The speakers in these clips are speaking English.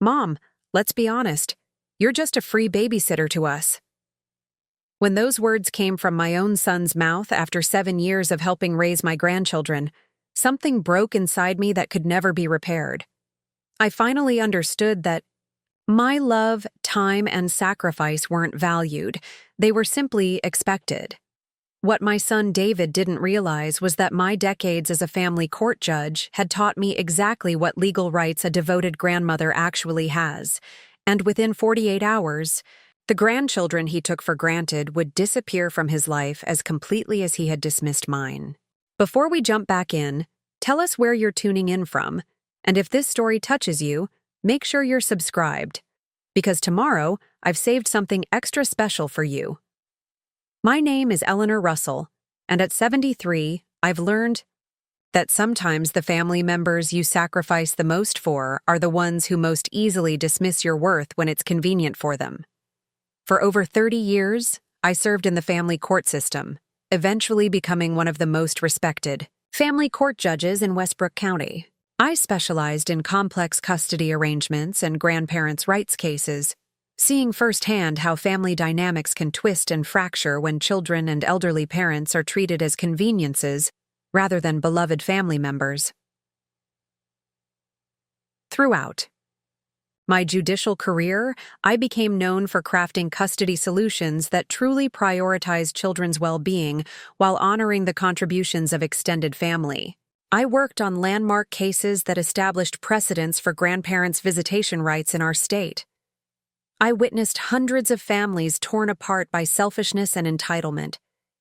"Mom, let's be honest. You're just a free babysitter to us." When those words came from my own son's mouth after 7 years of helping raise my grandchildren, something broke inside me that could never be repaired. I finally understood that my love, time, and sacrifice weren't valued. They were simply expected. What my son David didn't realize was that my decades as a family court judge had taught me exactly what legal rights a devoted grandmother actually has, and within 48 hours, the grandchildren he took for granted would disappear from his life as completely as he had dismissed mine. Before we jump back in, tell us where you're tuning in from, and if this story touches you, make sure you're subscribed, because tomorrow I've saved something extra special for you. My name is Eleanor Russell, and at 73, I've learned that sometimes the family members you sacrifice the most for are the ones who most easily dismiss your worth when it's convenient for them. For over 30 years, I served in the family court system, eventually becoming one of the most respected family court judges in Westbrook County. I specialized in complex custody arrangements and grandparents' rights cases, seeing firsthand how family dynamics can twist and fracture when children and elderly parents are treated as conveniences rather than beloved family members. Throughout my judicial career, I became known for crafting custody solutions that truly prioritize children's well-being while honoring the contributions of extended family. I worked on landmark cases that established precedents for grandparents' visitation rights in our state. I witnessed hundreds of families torn apart by selfishness and entitlement,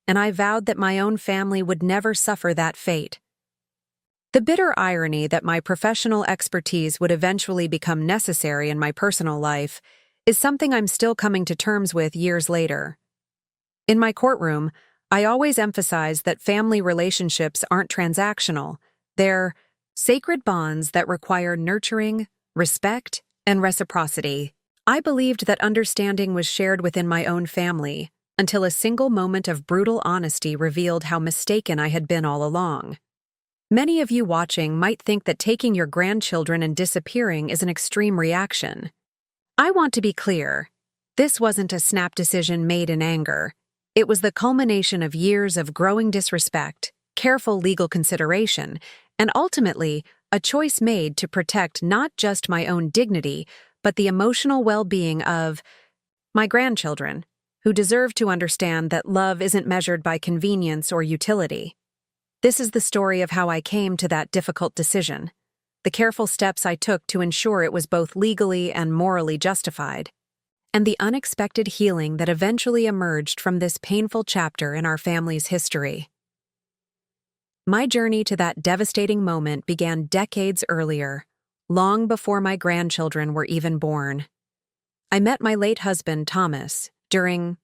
and I vowed that my own family would never suffer that fate. The bitter irony that my professional expertise would eventually become necessary in my personal life is something I'm still coming to terms with years later. In my courtroom, I always emphasize that family relationships aren't transactional. They're sacred bonds that require nurturing, respect, and reciprocity. I believed that understanding was shared within my own family, until a single moment of brutal honesty revealed how mistaken I had been all along. Many of you watching might think that taking your grandchildren and disappearing is an extreme reaction. I want to be clear. This wasn't a snap decision made in anger. It was the culmination of years of growing disrespect, careful legal consideration, and ultimately, a choice made to protect not just my own dignity, but the emotional well-being of my grandchildren, who deserve to understand that love isn't measured by convenience or utility. This is the story of how I came to that difficult decision, the careful steps I took to ensure it was both legally and morally justified, and the unexpected healing that eventually emerged from this painful chapter in our family's history. My journey to that devastating moment began decades earlier, long before my grandchildren were even born. I met my late husband, Thomas, during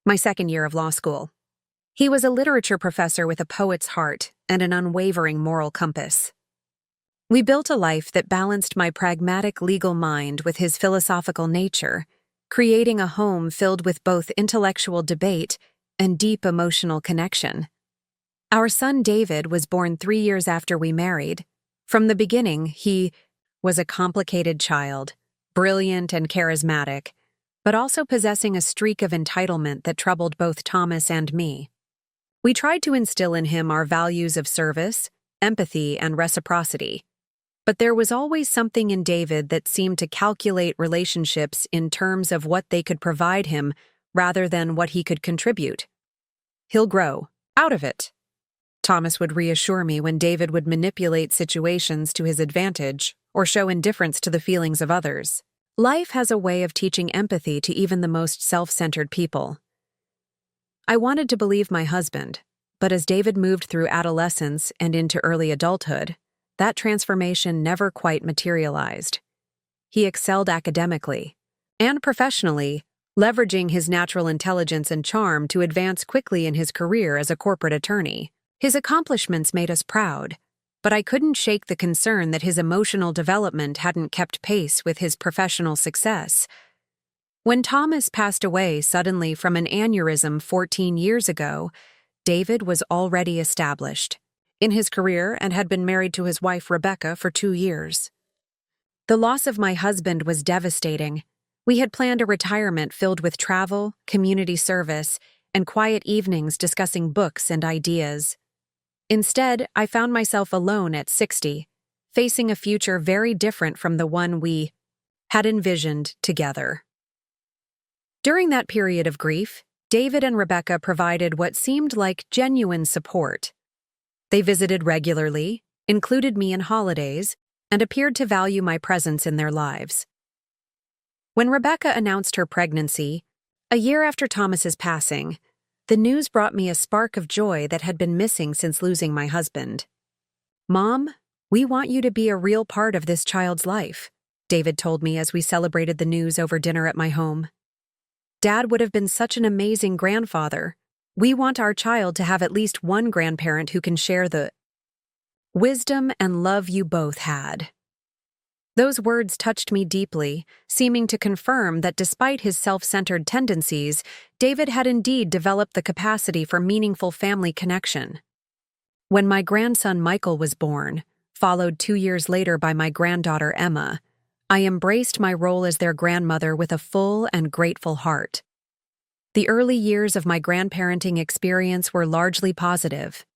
my second year of law school. He was a literature professor with a poet's heart and an unwavering moral compass. We built a life that balanced my pragmatic legal mind with his philosophical nature, creating a home filled with both intellectual debate and deep emotional connection. Our son David was born 3 years after we married. From the beginning, he was a complicated child, brilliant and charismatic, but also possessing a streak of entitlement that troubled both Thomas and me. We tried to instill in him our values of service, empathy, and reciprocity. But there was always something in David that seemed to calculate relationships in terms of what they could provide him rather than what he could contribute. "He'll grow out of it," Thomas would reassure me when David would manipulate situations to his advantage or show indifference to the feelings of others. Life has a way of teaching empathy to even the most self-centered people. I wanted to believe my husband, but as David moved through adolescence and into early adulthood, that transformation never quite materialized. He excelled academically and professionally, leveraging his natural intelligence and charm to advance quickly in his career as a corporate attorney. His accomplishments made us proud, but I couldn't shake the concern that his emotional development hadn't kept pace with his professional success. When Thomas passed away suddenly from an aneurysm 14 years ago, David was already established in his career and had been married to his wife Rebecca for 2 years. The loss of my husband was devastating. We had planned a retirement filled with travel, community service, and quiet evenings discussing books and ideas. Instead, I found myself alone at 60, facing a future very different from the one we had envisioned together. During that period of grief, David and Rebecca provided what seemed like genuine support. They visited regularly, included me in holidays, and appeared to value my presence in their lives. When Rebecca announced her pregnancy, a year after Thomas's passing, the news brought me a spark of joy that had been missing since losing my husband. "Mom, we want you to be a real part of this child's life," David told me as we celebrated the news over dinner at my home. "Dad would have been such an amazing grandfather. We want our child to have at least one grandparent who can share the wisdom and love you both had." Those words touched me deeply, seeming to confirm that despite his self-centered tendencies, David had indeed developed the capacity for meaningful family connection. When my grandson Michael was born, followed 2 years later by my granddaughter Emma, I embraced my role as their grandmother with a full and grateful heart. The early years of my grandparenting experience were largely positive.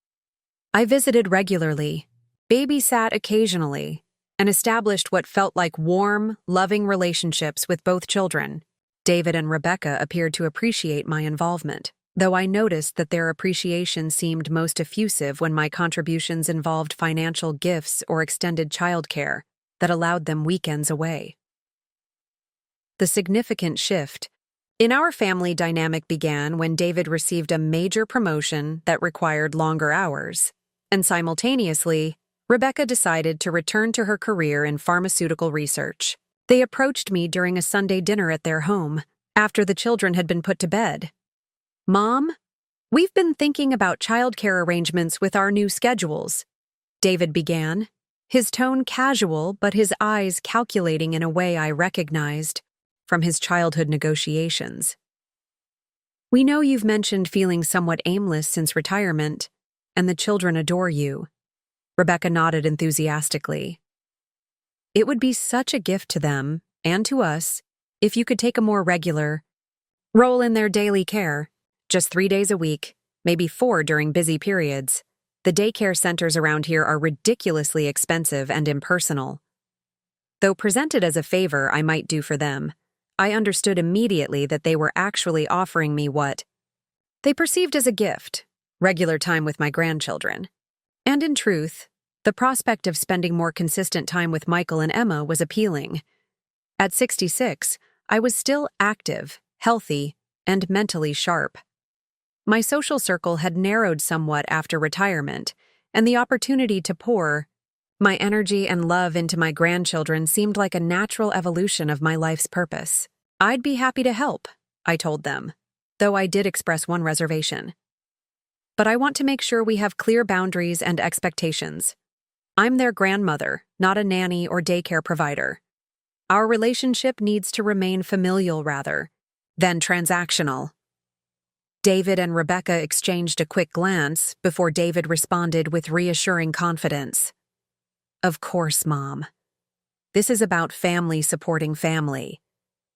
I visited regularly, babysat occasionally, and established what felt like warm, loving relationships with both children. David and Rebecca appeared to appreciate my involvement, though I noticed that their appreciation seemed most effusive when my contributions involved financial gifts or extended childcare that allowed them weekends away. The significant shift in our family dynamic began when David received a major promotion that required longer hours, and simultaneously, Rebecca decided to return to her career in pharmaceutical research. They approached me during a Sunday dinner at their home, after the children had been put to bed. "Mom, we've been thinking about childcare arrangements with our new schedules," David began, his tone casual but his eyes calculating in a way I recognized from his childhood negotiations. "We know you've mentioned feeling somewhat aimless since retirement, and the children adore you." Rebecca nodded enthusiastically. "It would be such a gift to them, and to us, if you could take a more regular role in their daily care, just 3 days a week, maybe 4 during busy periods. The daycare centers around here are ridiculously expensive and impersonal." Though presented as a favor I might do for them, I understood immediately that they were actually offering me what they perceived as a gift, regular time with my grandchildren. And in truth, the prospect of spending more consistent time with Michael and Emma was appealing. At 66, I was still active, healthy, and mentally sharp. My social circle had narrowed somewhat after retirement, and the opportunity to pour my energy and love into my grandchildren seemed like a natural evolution of my life's purpose. "I'd be happy to help," I told them, though I did express one reservation. "But I want to make sure we have clear boundaries and expectations. I'm their grandmother, not a nanny or daycare provider. Our relationship needs to remain familial rather than transactional." David and Rebecca exchanged a quick glance before David responded with reassuring confidence. "Of course, Mom. This is about family supporting family.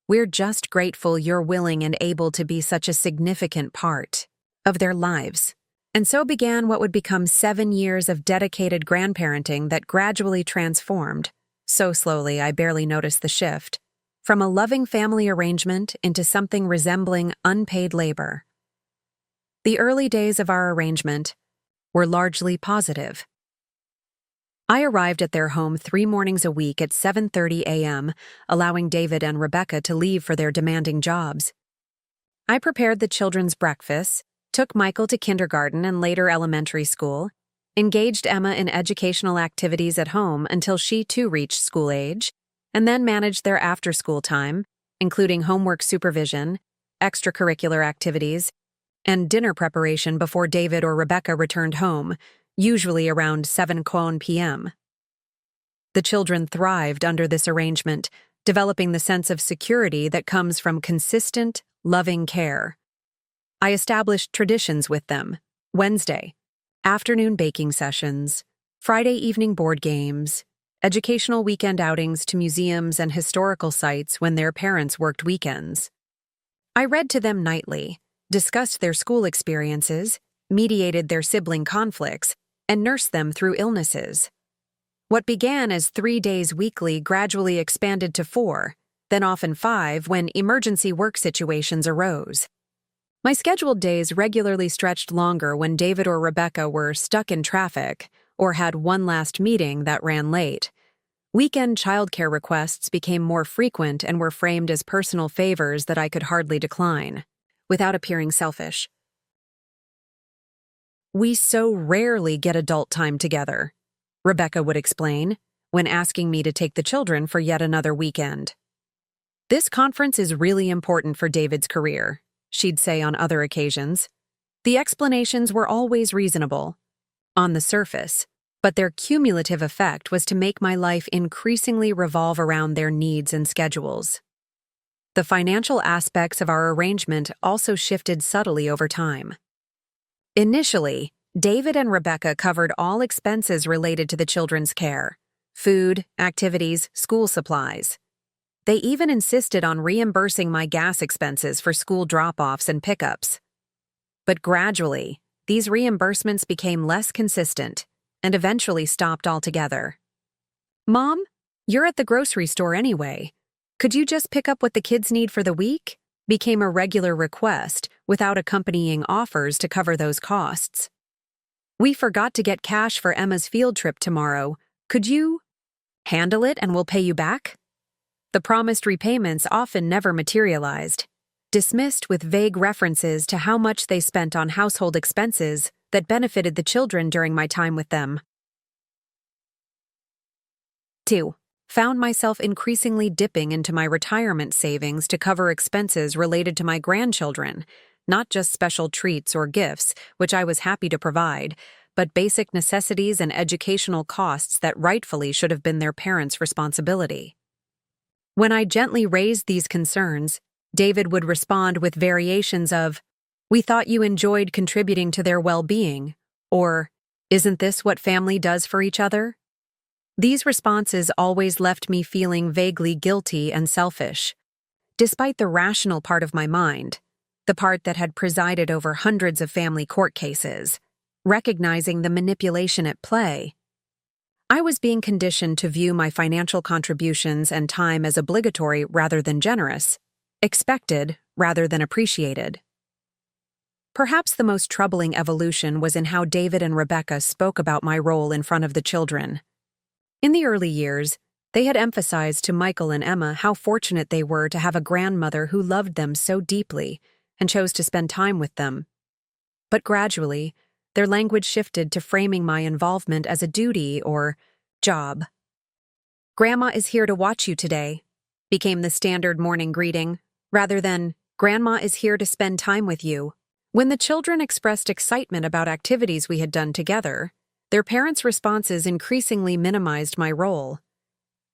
We're just grateful you're willing and able to be such a significant part of their lives." And so began what would become 7 years of dedicated grandparenting that gradually transformed, so slowly I barely noticed the shift, from a loving family arrangement into something resembling unpaid labor. The early days of our arrangement were largely positive. I arrived at their home 3 mornings a week at 7:30 a.m., allowing David and Rebecca to leave for their demanding jobs. I prepared the children's breakfast, took Michael to kindergarten and later elementary school, engaged Emma in educational activities at home until she too reached school age, and then managed their after-school time, including homework supervision, extracurricular activities, and dinner preparation before David or Rebecca returned home, usually around 7 p.m. The children thrived under this arrangement, developing the sense of security that comes from consistent, loving care. I established traditions with them: Wednesday, afternoon baking sessions, Friday evening board games, educational weekend outings to museums and historical sites when their parents worked weekends. I read to them nightly, discussed their school experiences, mediated their sibling conflicts, and nursed them through illnesses. What began as 3 days weekly gradually expanded to 4, then often 5 when emergency work situations arose. My scheduled days regularly stretched longer when David or Rebecca were stuck in traffic or had one last meeting that ran late. Weekend childcare requests became more frequent and were framed as personal favors that I could hardly decline, without appearing selfish. "We so rarely get adult time together," Rebecca would explain, when asking me to take the children for yet another weekend. "This conference is really important for David's career," she'd say on other occasions. The explanations were always reasonable, on the surface, but their cumulative effect was to make my life increasingly revolve around their needs and schedules. The financial aspects of our arrangement also shifted subtly over time. Initially, David and Rebecca covered all expenses related to the children's care: food, activities, school supplies. They even insisted on reimbursing my gas expenses for school drop-offs and pickups. But gradually, these reimbursements became less consistent and eventually stopped altogether. "Mom, you're at the grocery store anyway. Could you just pick up what the kids need for the week?" became a regular request without accompanying offers to cover those costs. "We forgot to get cash for Emma's field trip tomorrow. Could you handle it and we'll pay you back?" The promised repayments often never materialized, dismissed with vague references to how much they spent on household expenses that benefited the children during my time with them. 2. Found myself increasingly dipping into my retirement savings to cover expenses related to my grandchildren, not just special treats or gifts, which I was happy to provide, but basic necessities and educational costs that rightfully should have been their parents' responsibility. When I gently raised these concerns, David would respond with variations of, "We thought you enjoyed contributing to their well-being," or, "Isn't this what family does for each other?" These responses always left me feeling vaguely guilty and selfish, despite the rational part of my mind, the part that had presided over hundreds of family court cases, recognizing the manipulation at play. I was being conditioned to view my financial contributions and time as obligatory rather than generous, expected rather than appreciated. Perhaps the most troubling evolution was in how David and Rebecca spoke about my role in front of the children. In the early years, they had emphasized to Michael and Emma how fortunate they were to have a grandmother who loved them so deeply and chose to spend time with them. But gradually, their language shifted to framing my involvement as a duty or job. "Grandma is here to watch you today," became the standard morning greeting, rather than, "Grandma is here to spend time with you." When the children expressed excitement about activities we had done together, their parents' responses increasingly minimized my role.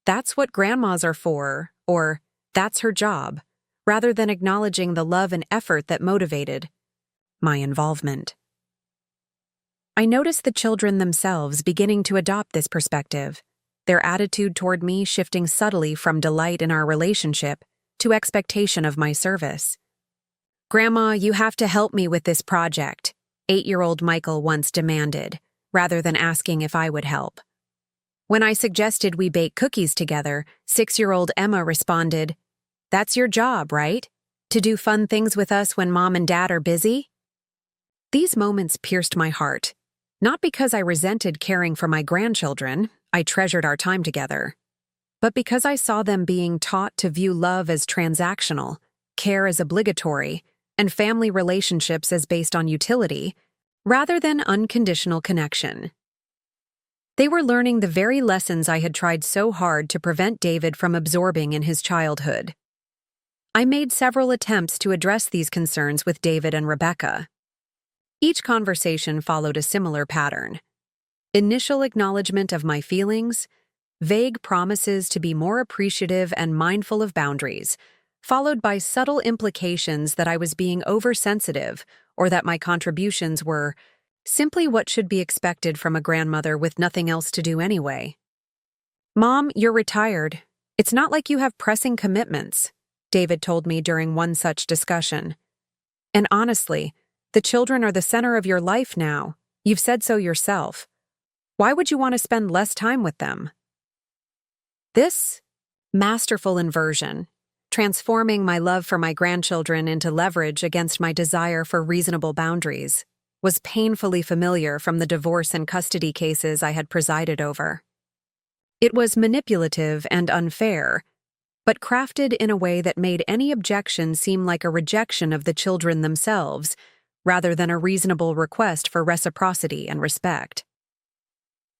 "That's what grandmas are for," or "that's her job," rather than acknowledging the love and effort that motivated my involvement. I noticed the children themselves beginning to adopt this perspective, their attitude toward me shifting subtly from delight in our relationship to expectation of my service. "Grandma, you have to help me with this project," 8-year-old Michael once demanded, rather than asking if I would help. When I suggested we bake cookies together, 6-year-old Emma responded, "That's your job, right? To do fun things with us when Mom and Dad are busy?" These moments pierced my heart. Not because I resented caring for my grandchildren, I treasured our time together, but because I saw them being taught to view love as transactional, care as obligatory, and family relationships as based on utility, rather than unconditional connection. They were learning the very lessons I had tried so hard to prevent David from absorbing in his childhood. I made several attempts to address these concerns with David and Rebecca. Each conversation followed a similar pattern. Initial acknowledgement of my feelings, vague promises to be more appreciative and mindful of boundaries, followed by subtle implications that I was being oversensitive or that my contributions were simply what should be expected from a grandmother with nothing else to do anyway. Mom, you're retired. It's not like you have pressing commitments, David told me during one such discussion. And honestly, the children are the center of your life now. You've said so yourself. Why would you want to spend less time with them? This masterful inversion, transforming my love for my grandchildren into leverage against my desire for reasonable boundaries, was painfully familiar from the divorce and custody cases I had presided over. It was manipulative and unfair, but crafted in a way that made any objection seem like a rejection of the children themselves, rather than a reasonable request for reciprocity and respect.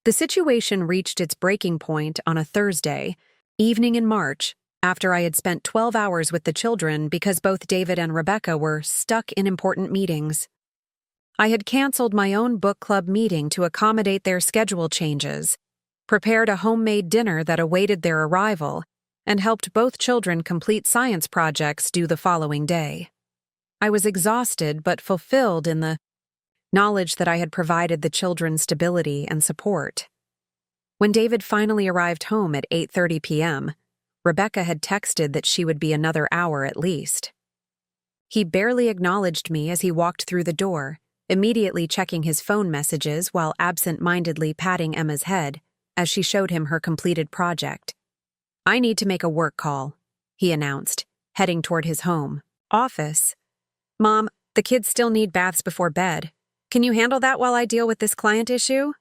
The situation reached its breaking point on a Thursday evening in March, after I had spent 12 hours with the children because both David and Rebecca were stuck in important meetings. I had canceled my own book club meeting to accommodate their schedule changes, prepared a homemade dinner that awaited their arrival, and helped both children complete science projects due the following day. I was exhausted but fulfilled in the knowledge that I had provided the children stability and support. When David finally arrived home at 8:30 p.m., Rebecca had texted that she would be another hour at least. He barely acknowledged me as he walked through the door, immediately checking his phone messages while absent-mindedly patting Emma's head as she showed him her completed project. "I need to make a work call," he announced, heading toward his home office. "Mom, the kids still need baths before bed. Can you handle that while I deal with this client issue?"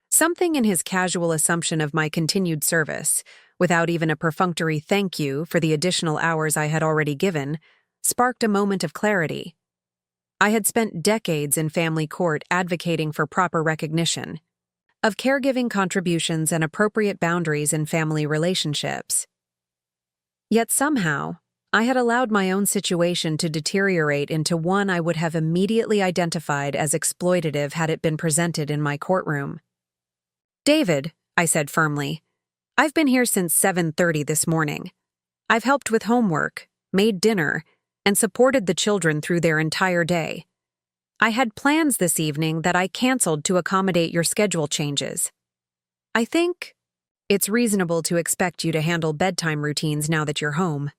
Something in his casual assumption of my continued service, without even a perfunctory thank you for the additional hours I had already given, sparked a moment of clarity. I had spent decades in family court advocating for proper recognition of caregiving contributions and appropriate boundaries in family relationships. Yet somehow, I had allowed my own situation to deteriorate into one I would have immediately identified as exploitative had it been presented in my courtroom. "David," I said firmly, "I've been here since 7:30 this morning. I've helped with homework, made dinner, and supported the children through their entire day. I had plans this evening that I canceled to accommodate your schedule changes. I think it's reasonable to expect you to handle bedtime routines now that you're home."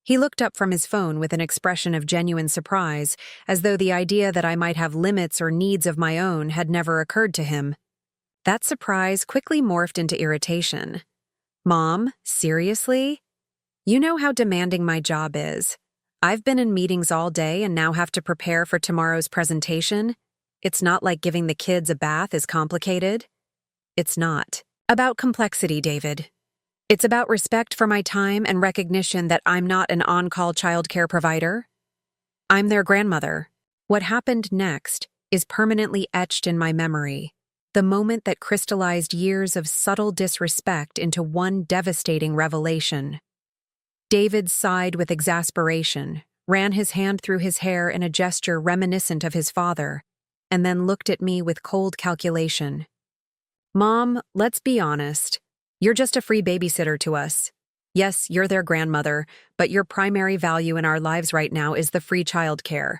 He looked up from his phone with an expression of genuine surprise, as though the idea that I might have limits or needs of my own had never occurred to him. That surprise quickly morphed into irritation. "Mom, seriously? You know how demanding my job is. I've been in meetings all day and now have to prepare for tomorrow's presentation. It's not like giving the kids a bath is complicated." "It's not about complexity, David. It's about respect for my time and recognition that I'm not an on-call childcare provider. I'm their grandmother." What happened next is permanently etched in my memory, the moment that crystallized years of subtle disrespect into one devastating revelation. David sighed with exasperation, ran his hand through his hair in a gesture reminiscent of his father, and then looked at me with cold calculation. "Mom, let's be honest. You're just a free babysitter to us. Yes, you're their grandmother, but your primary value in our lives right now is the free childcare.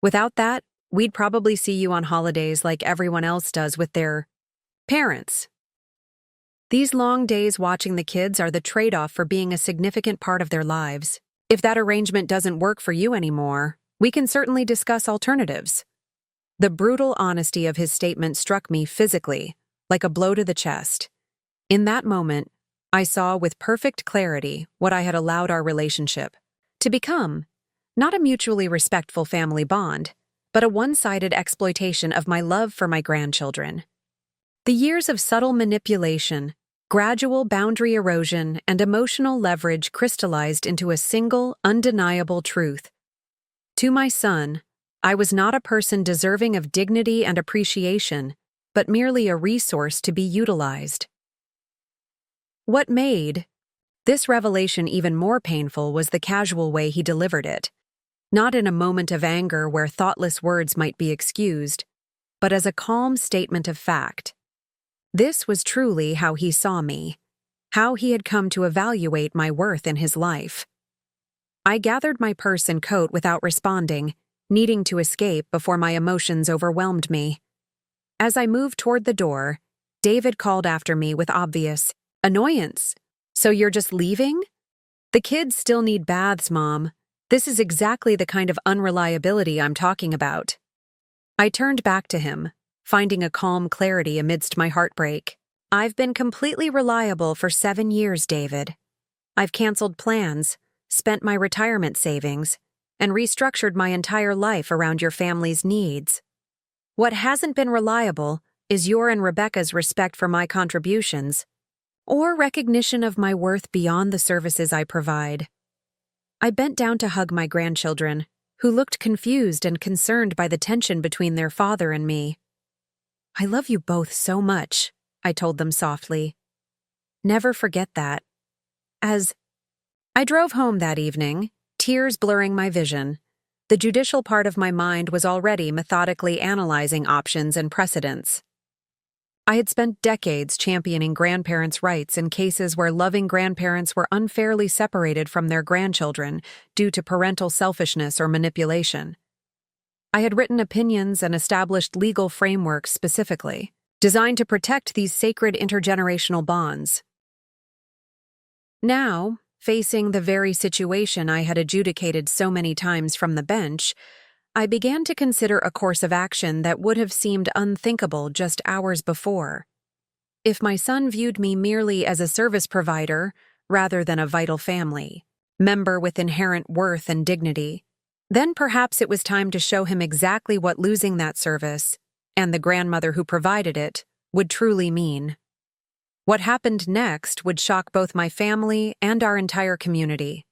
Without that, we'd probably see you on holidays like everyone else does with their parents. These long days watching the kids are the trade-off for being a significant part of their lives. If that arrangement doesn't work for you anymore, we can certainly discuss alternatives." The brutal honesty of his statement struck me physically, like a blow to the chest. In that moment, I saw with perfect clarity what I had allowed our relationship to become: not a mutually respectful family bond, but a one-sided exploitation of my love for my grandchildren. The years of subtle manipulation, gradual boundary erosion, and emotional leverage crystallized into a single, undeniable truth. To my son, I was not a person deserving of dignity and appreciation, but merely a resource to be utilized. What made this revelation even more painful was the casual way he delivered it. Not in a moment of anger where thoughtless words might be excused, but as a calm statement of fact. This was truly how he saw me, how he had come to evaluate my worth in his life. I gathered my purse and coat without responding, needing to escape before my emotions overwhelmed me. As I moved toward the door, David called after me with obvious Annoyance. So you're just leaving? The kids still need baths, Mom. This is exactly the kind of unreliability I'm talking about. I turned back to him, finding a calm clarity amidst my heartbreak. I've been completely reliable for 7 years, David. I've canceled plans, spent my retirement savings, and restructured my entire life around your family's needs. What hasn't been reliable is your and Rebecca's respect for my contributions, or recognition of my worth beyond the services I provide. I bent down to hug my grandchildren, who looked confused and concerned by the tension between their father and me. I love you both so much, I told them softly. Never forget that. As I drove home that evening, tears blurring my vision, the judicial part of my mind was already methodically analyzing options and precedents. I had spent decades championing grandparents' rights in cases where loving grandparents were unfairly separated from their grandchildren due to parental selfishness or manipulation. I had written opinions and established legal frameworks specifically, designed to protect these sacred intergenerational bonds. Now, facing the very situation I had adjudicated so many times from the bench, I began to consider a course of action that would have seemed unthinkable just hours before. If my son viewed me merely as a service provider rather than a vital family member with inherent worth and dignity, then perhaps it was time to show him exactly what losing that service, and the grandmother who provided it, would truly mean. What happened next would shock both my family and our entire community.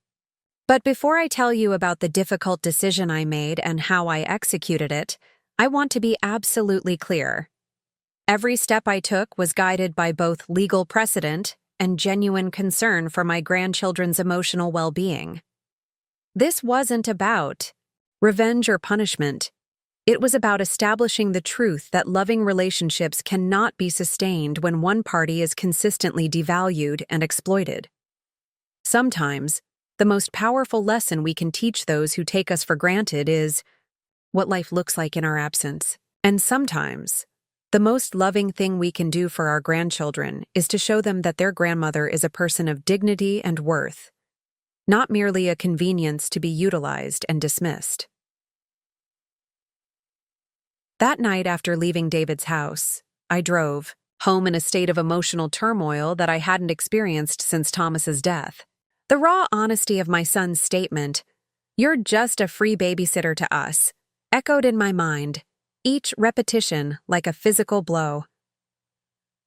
But before I tell you about the difficult decision I made and how I executed it, I want to be absolutely clear. Every step I took was guided by both legal precedent and genuine concern for my grandchildren's emotional well-being. This wasn't about revenge or punishment. It was about establishing the truth that loving relationships cannot be sustained when one party is consistently devalued and exploited. Sometimes, the most powerful lesson we can teach those who take us for granted is what life looks like in our absence. And sometimes, the most loving thing we can do for our grandchildren is to show them that their grandmother is a person of dignity and worth, not merely a convenience to be utilized and dismissed. That night after leaving David's house, I drove home in a state of emotional turmoil that I hadn't experienced since Thomas's death. The raw honesty of my son's statement, "You're just a free babysitter to us," echoed in my mind, each repetition like a physical blow.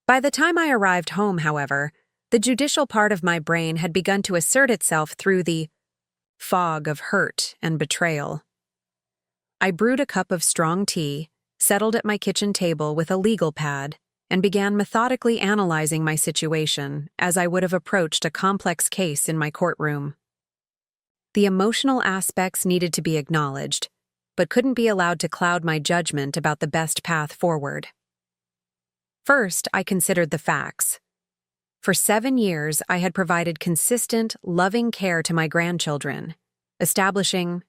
By the time I arrived home, however, the judicial part of my brain had begun to assert itself through the fog of hurt and betrayal. I brewed a cup of strong tea, settled at my kitchen table with a legal pad, and began methodically analyzing my situation as I would have approached a complex case in my courtroom. The emotional aspects needed to be acknowledged, but couldn't be allowed to cloud my judgment about the best path forward. First, I considered the facts. For 7 years, I had provided consistent, loving care to my grandchildren, establishing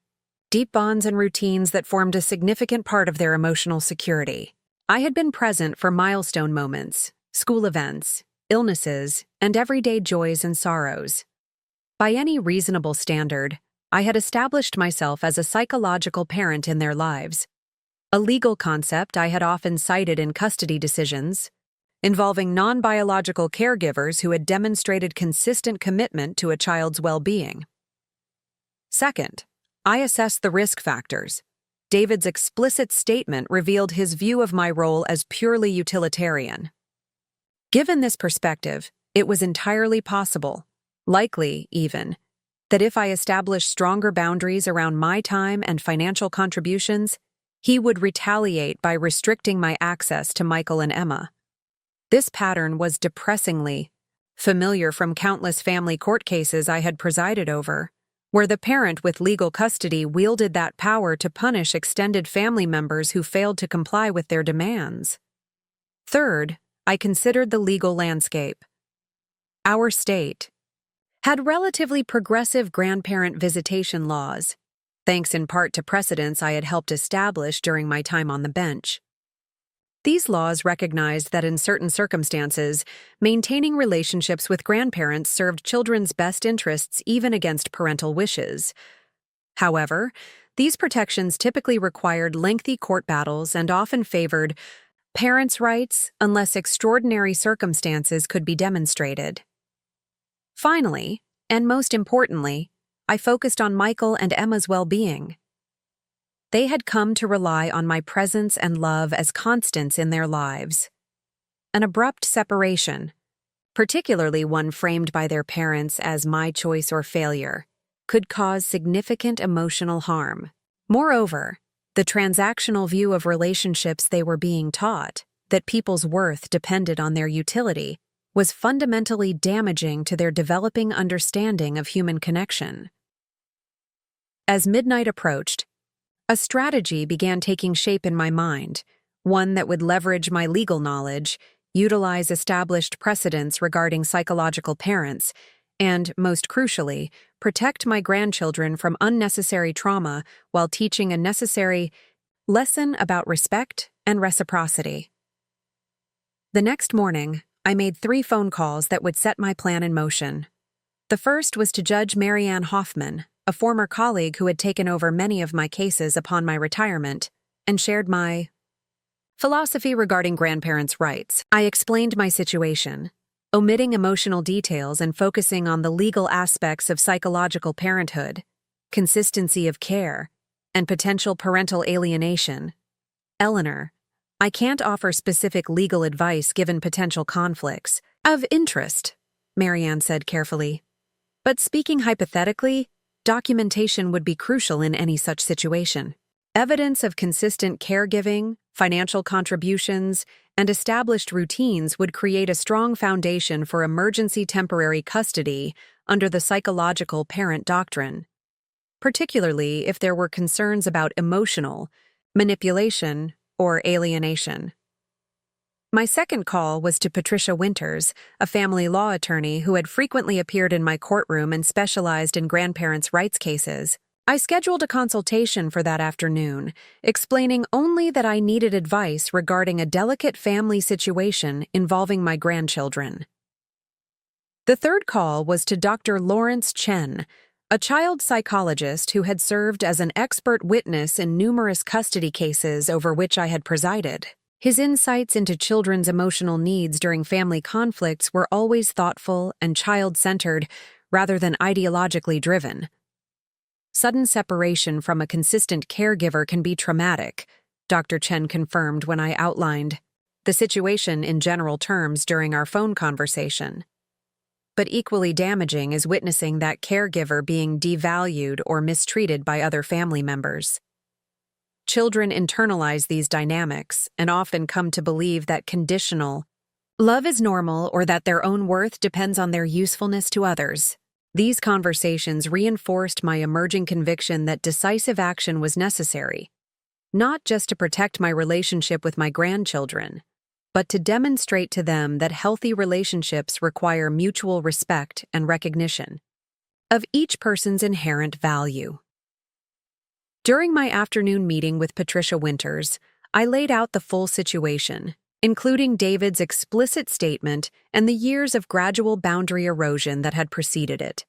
deep bonds and routines that formed a significant part of their emotional security. I had been present for milestone moments, school events, illnesses, and everyday joys and sorrows. By any reasonable standard, I had established myself as a psychological parent in their lives, a legal concept I had often cited in custody decisions, involving non-biological caregivers who had demonstrated consistent commitment to a child's well-being. Second, I assessed the risk factors. David's explicit statement revealed his view of my role as purely utilitarian. Given this perspective, it was entirely possible, likely even, that if I established stronger boundaries around my time and financial contributions, he would retaliate by restricting my access to Michael and Emma. This pattern was depressingly familiar from countless family court cases I had presided over, where the parent with legal custody wielded that power to punish extended family members who failed to comply with their demands. Third, I considered the legal landscape. Our state had relatively progressive grandparent visitation laws, thanks in part to precedents I had helped establish during my time on the bench. These laws recognized that in certain circumstances, maintaining relationships with grandparents served children's best interests even against parental wishes. However, these protections typically required lengthy court battles and often favored parents' rights unless extraordinary circumstances could be demonstrated. Finally, and most importantly, I focused on Michael and Emma's well-being. They had come to rely on my presence and love as constants in their lives. An abrupt separation, particularly one framed by their parents as my choice or failure, could cause significant emotional harm. Moreover, the transactional view of relationships they were being taught, that people's worth depended on their utility, was fundamentally damaging to their developing understanding of human connection. As midnight approached, a strategy began taking shape in my mind, one that would leverage my legal knowledge, utilize established precedents regarding psychological parents, and, most crucially, protect my grandchildren from unnecessary trauma while teaching a necessary lesson about respect and reciprocity. The next morning, I made 3 phone calls that would set my plan in motion. The first was to Judge Marianne Hoffman, a former colleague who had taken over many of my cases upon my retirement, and shared my philosophy regarding grandparents' rights. I explained my situation, omitting emotional details and focusing on the legal aspects of psychological parenthood, consistency of care, and potential parental alienation. Eleanor, I can't offer specific legal advice given potential conflicts of interest, Marianne said carefully. But speaking hypothetically, documentation would be crucial in any such situation. Evidence of consistent caregiving, financial contributions, and established routines would create a strong foundation for emergency temporary custody under the psychological parent doctrine, particularly if there were concerns about emotional manipulation or alienation. My second call was to Patricia Winters, a family law attorney who had frequently appeared in my courtroom and specialized in grandparents' rights cases. I scheduled a consultation for that afternoon, explaining only that I needed advice regarding a delicate family situation involving my grandchildren. The third call was to Dr. Lawrence Chen, a child psychologist who had served as an expert witness in numerous custody cases over which I had presided. His insights into children's emotional needs during family conflicts were always thoughtful and child-centered rather than ideologically driven. Sudden separation from a consistent caregiver can be traumatic, Dr. Chen confirmed when I outlined the situation in general terms during our phone conversation. But equally damaging is witnessing that caregiver being devalued or mistreated by other family members. Children internalize these dynamics and often come to believe that conditional love is normal or that their own worth depends on their usefulness to others. These conversations reinforced my emerging conviction that decisive action was necessary, not just to protect my relationship with my grandchildren, but to demonstrate to them that healthy relationships require mutual respect and recognition of each person's inherent value. During my afternoon meeting with Patricia Winters, I laid out the full situation, including David's explicit statement and the years of gradual boundary erosion that had preceded it.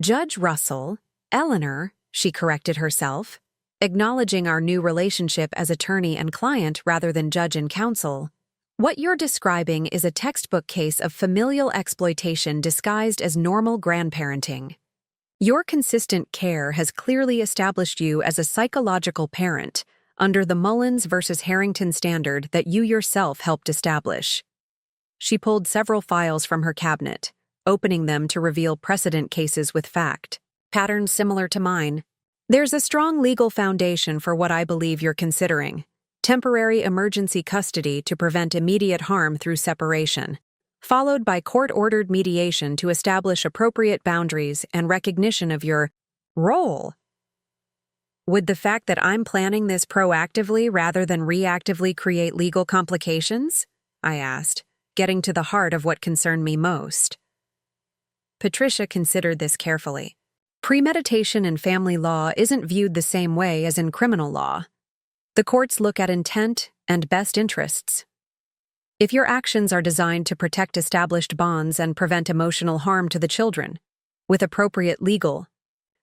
Judge Russell, Eleanor, she corrected herself, acknowledging our new relationship as attorney and client rather than judge and counsel. What you're describing is a textbook case of familial exploitation disguised as normal grandparenting. Your consistent care has clearly established you as a psychological parent under the Mullins versus Harrington standard that you yourself helped establish. She pulled several files from her cabinet, opening them to reveal precedent cases with fact patterns similar to mine. There's a strong legal foundation for what I believe you're considering: temporary emergency custody to prevent immediate harm through separation, followed by court-ordered mediation to establish appropriate boundaries and recognition of your role. Would the fact that I'm planning this proactively rather than reactively create legal complications? I asked, getting to the heart of what concerned me most. Patricia considered this carefully. Premeditation in family law isn't viewed the same way as in criminal law. The courts look at intent and best interests. If your actions are designed to protect established bonds and prevent emotional harm to the children, with appropriate legal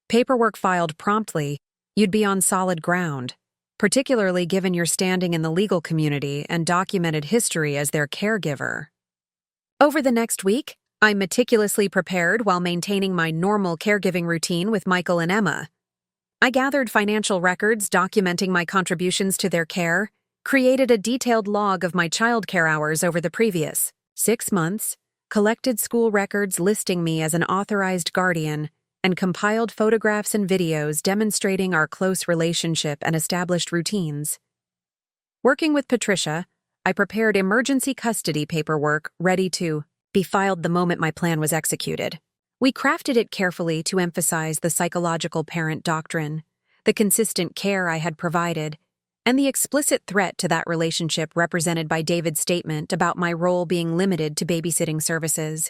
paperwork filed promptly, you'd be on solid ground, particularly given your standing in the legal community and documented history as their caregiver. Over the next week, I meticulously prepared while maintaining my normal caregiving routine with Michael and Emma. I gathered financial records documenting my contributions to their care, created a detailed log of my childcare hours over the previous 6 months, collected school records listing me as an authorized guardian, and compiled photographs and videos demonstrating our close relationship and established routines. Working with Patricia, I prepared emergency custody paperwork ready to be filed the moment my plan was executed. We crafted it carefully to emphasize the psychological parent doctrine, the consistent care I had provided, and the explicit threat to that relationship represented by David's statement about my role being limited to babysitting services.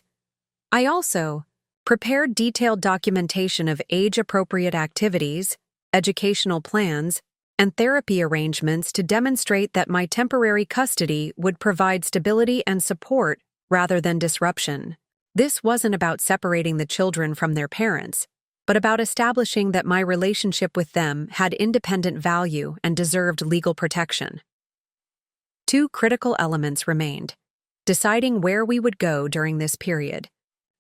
I also prepared detailed documentation of age-appropriate activities, educational plans, and therapy arrangements to demonstrate that my temporary custody would provide stability and support rather than disruption. This wasn't about separating the children from their parents, but about establishing that my relationship with them had independent value and deserved legal protection. 2 critical elements remained: deciding where we would go during this period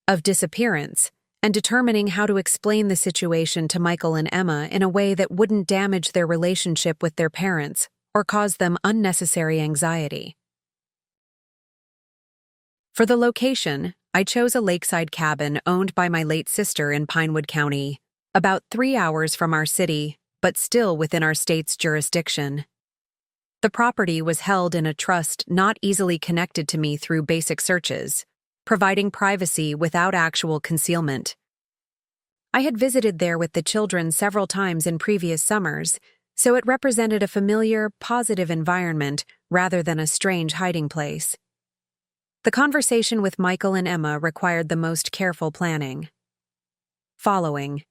of disappearance and determining how to explain the situation to Michael and Emma in a way that wouldn't damage their relationship with their parents or cause them unnecessary anxiety. For the location, I chose a lakeside cabin owned by my late sister in Pinewood County, about 3 hours from our city, but still within our state's jurisdiction. The property was held in a trust not easily connected to me through basic searches, providing privacy without actual concealment. I had visited there with the children several times in previous summers, so it represented a familiar, positive environment rather than a strange hiding place. The conversation with Michael and Emma required the most careful planning. Following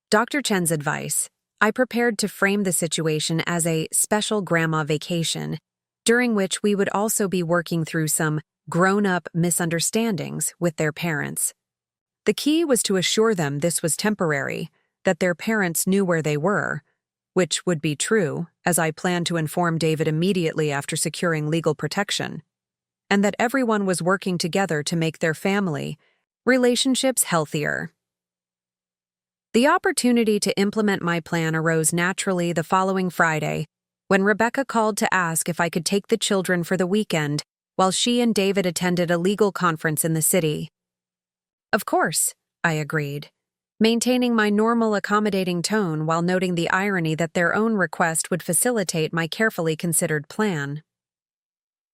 Dr. Chen's advice, I prepared to frame the situation as a special grandma vacation, during which we would also be working through some grown-up misunderstandings with their parents. The key was to assure them this was temporary, that their parents knew where they were, which would be true, as I planned to inform David immediately after securing legal protection, and that everyone was working together to make their family relationships healthier. The opportunity to implement my plan arose naturally the following Friday, when Rebecca called to ask if I could take the children for the weekend while she and David attended a legal conference in the city. Of course, I agreed, maintaining my normal accommodating tone while noting the irony that their own request would facilitate my carefully considered plan.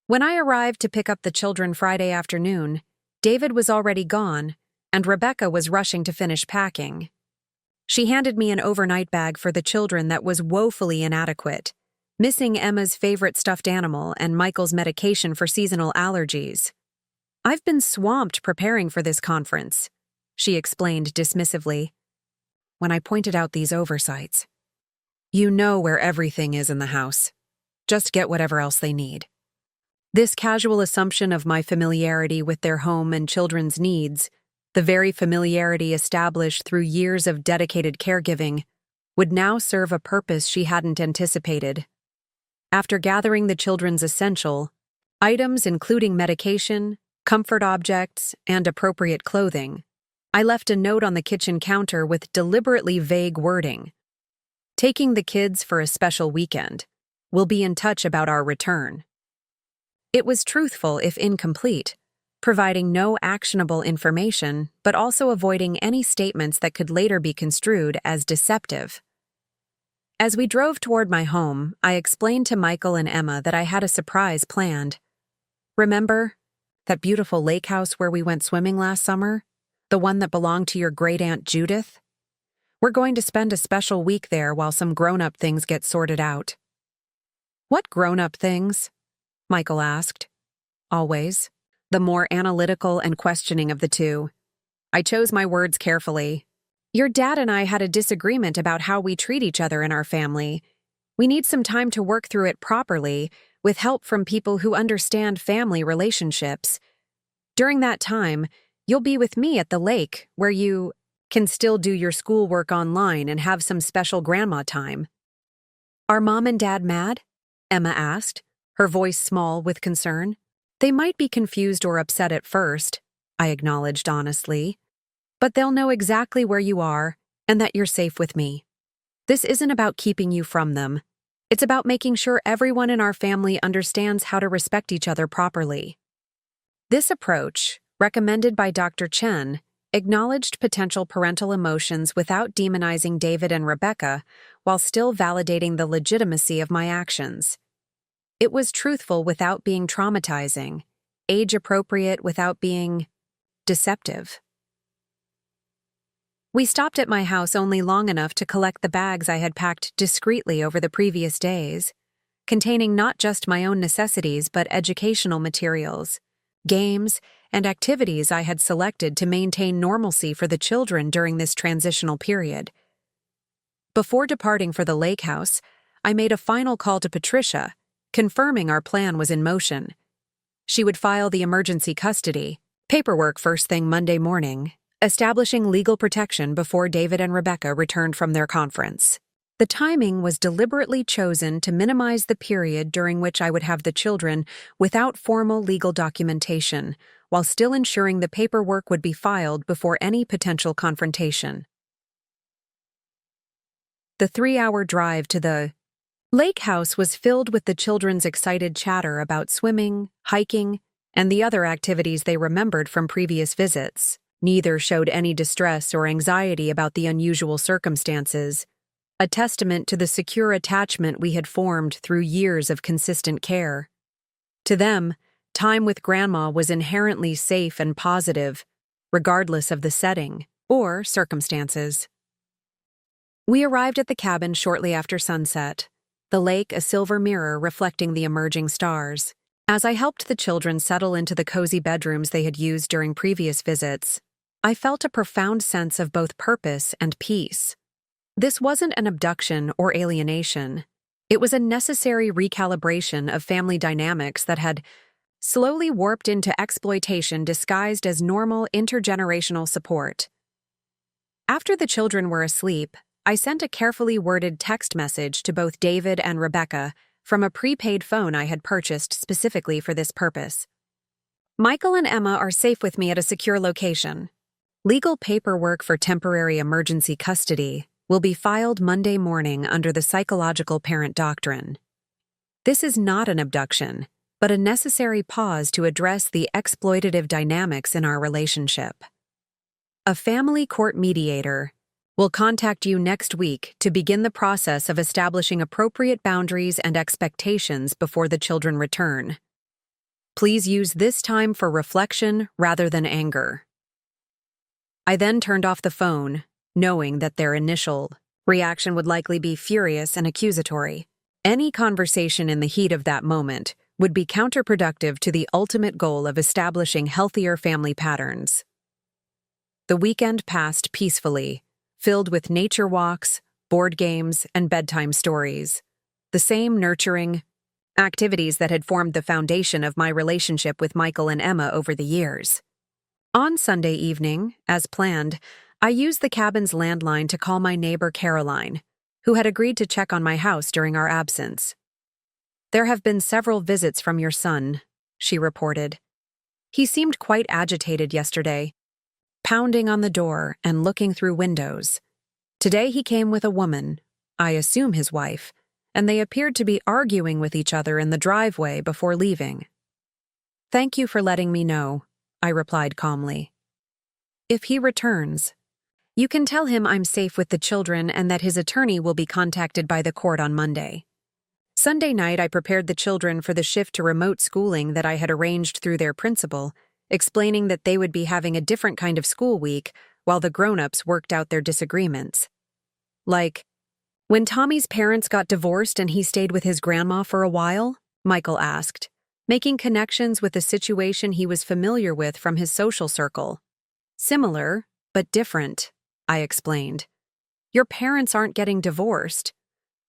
When I arrived to pick up the children Friday afternoon, David was already gone, and Rebecca was rushing to finish packing. She handed me an overnight bag for the children that was woefully inadequate, missing Emma's favorite stuffed animal and Michael's medication for seasonal allergies. "I've been swamped preparing for this conference," she explained dismissively. When I pointed out these oversights, "You know where everything is in the house. Just get whatever else they need." This casual assumption of my familiarity with their home and children's needs, the very familiarity established through years of dedicated caregiving, would now serve a purpose she hadn't anticipated. After gathering the children's essential items, including medication, comfort objects, and appropriate clothing, I left a note on the kitchen counter with deliberately vague wording. "Taking the kids for a special weekend. We'll be in touch about our return." It was truthful if incomplete, providing no actionable information, but also avoiding any statements that could later be construed as deceptive. As we drove toward my home, I explained to Michael and Emma that I had a surprise planned. "Remember that beautiful lake house where we went swimming last summer? The one that belonged to your great-aunt Judith? We're going to spend a special week there while some grown-up things get sorted out." "What grown-up things?" Michael asked. Always, the more analytical and questioning of the two. I chose my words carefully. "Your dad and I had a disagreement about how we treat each other in our family. We need some time to work through it properly, with help from people who understand family relationships. During that time, you'll be with me at the lake, where you can still do your schoolwork online and have some special grandma time." "Are Mom and Dad mad?" Emma asked, her voice small with concern. "They might be confused or upset at first," I acknowledged honestly. "But they'll know exactly where you are and that you're safe with me. This isn't about keeping you from them. It's about making sure everyone in our family understands how to respect each other properly." This approach, recommended by Dr. Chen, acknowledged potential parental emotions without demonizing David and Rebecca, while still validating the legitimacy of my actions. It was truthful without being traumatizing, age-appropriate without being deceptive. We stopped at my house only long enough to collect the bags I had packed discreetly over the previous days, containing not just my own necessities but educational materials, games, and activities I had selected to maintain normalcy for the children during this transitional period. Before departing for the lake house, I made a final call to Patricia, confirming our plan was in motion. She would file the emergency custody paperwork first thing Monday morning, establishing legal protection before David and Rebecca returned from their conference. The timing was deliberately chosen to minimize the period during which I would have the children without formal legal documentation, while still ensuring the paperwork would be filed before any potential confrontation. The 3-hour drive to the lake house was filled with the children's excited chatter about swimming, hiking, and the other activities they remembered from previous visits. Neither showed any distress or anxiety about the unusual circumstances, a testament to the secure attachment we had formed through years of consistent care. To them, time with Grandma was inherently safe and positive, regardless of the setting or circumstances. We arrived at the cabin shortly after sunset, the lake a silver mirror reflecting the emerging stars. As I helped the children settle into the cozy bedrooms they had used during previous visits, I felt a profound sense of both purpose and peace. This wasn't an abduction or alienation. It was a necessary recalibration of family dynamics that had slowly warped into exploitation disguised as normal intergenerational support. After the children were asleep, I sent a carefully worded text message to both David and Rebecca from a prepaid phone I had purchased specifically for this purpose. "Michael and Emma are safe with me at a secure location. Legal paperwork for temporary emergency custody will be filed Monday morning under the psychological parent doctrine. This is not an abduction, but a necessary pause to address the exploitative dynamics in our relationship. A family court mediator will contact you next week to begin the process of establishing appropriate boundaries and expectations before the children return. Please use this time for reflection rather than anger." I then turned off the phone, knowing that their initial reaction would likely be furious and accusatory. Any conversation in the heat of that moment would be counterproductive to the ultimate goal of establishing healthier family patterns. The weekend passed peacefully, filled with nature walks, board games, and bedtime stories, the same nurturing activities that had formed the foundation of my relationship with Michael and Emma over the years. On Sunday evening, as planned, I used the cabin's landline to call my neighbor Caroline, who had agreed to check on my house during our absence. "There have been several visits from your son," she reported. "He seemed quite agitated yesterday, pounding on the door and looking through windows. Today he came with a woman, I assume his wife, and they appeared to be arguing with each other in the driveway before leaving." "Thank you for letting me know," I replied calmly. "If he returns, you can tell him I'm safe with the children and that his attorney will be contacted by the court on Monday." Sunday night, I prepared the children for the shift to remote schooling that I had arranged through their principal, explaining that they would be having a different kind of school week while the grown-ups worked out their disagreements. "Like, when Tommy's parents got divorced and he stayed with his grandma for a while?" Michael asked, making connections with a situation he was familiar with from his social circle. "Similar, but different," I explained. "Your parents aren't getting divorced.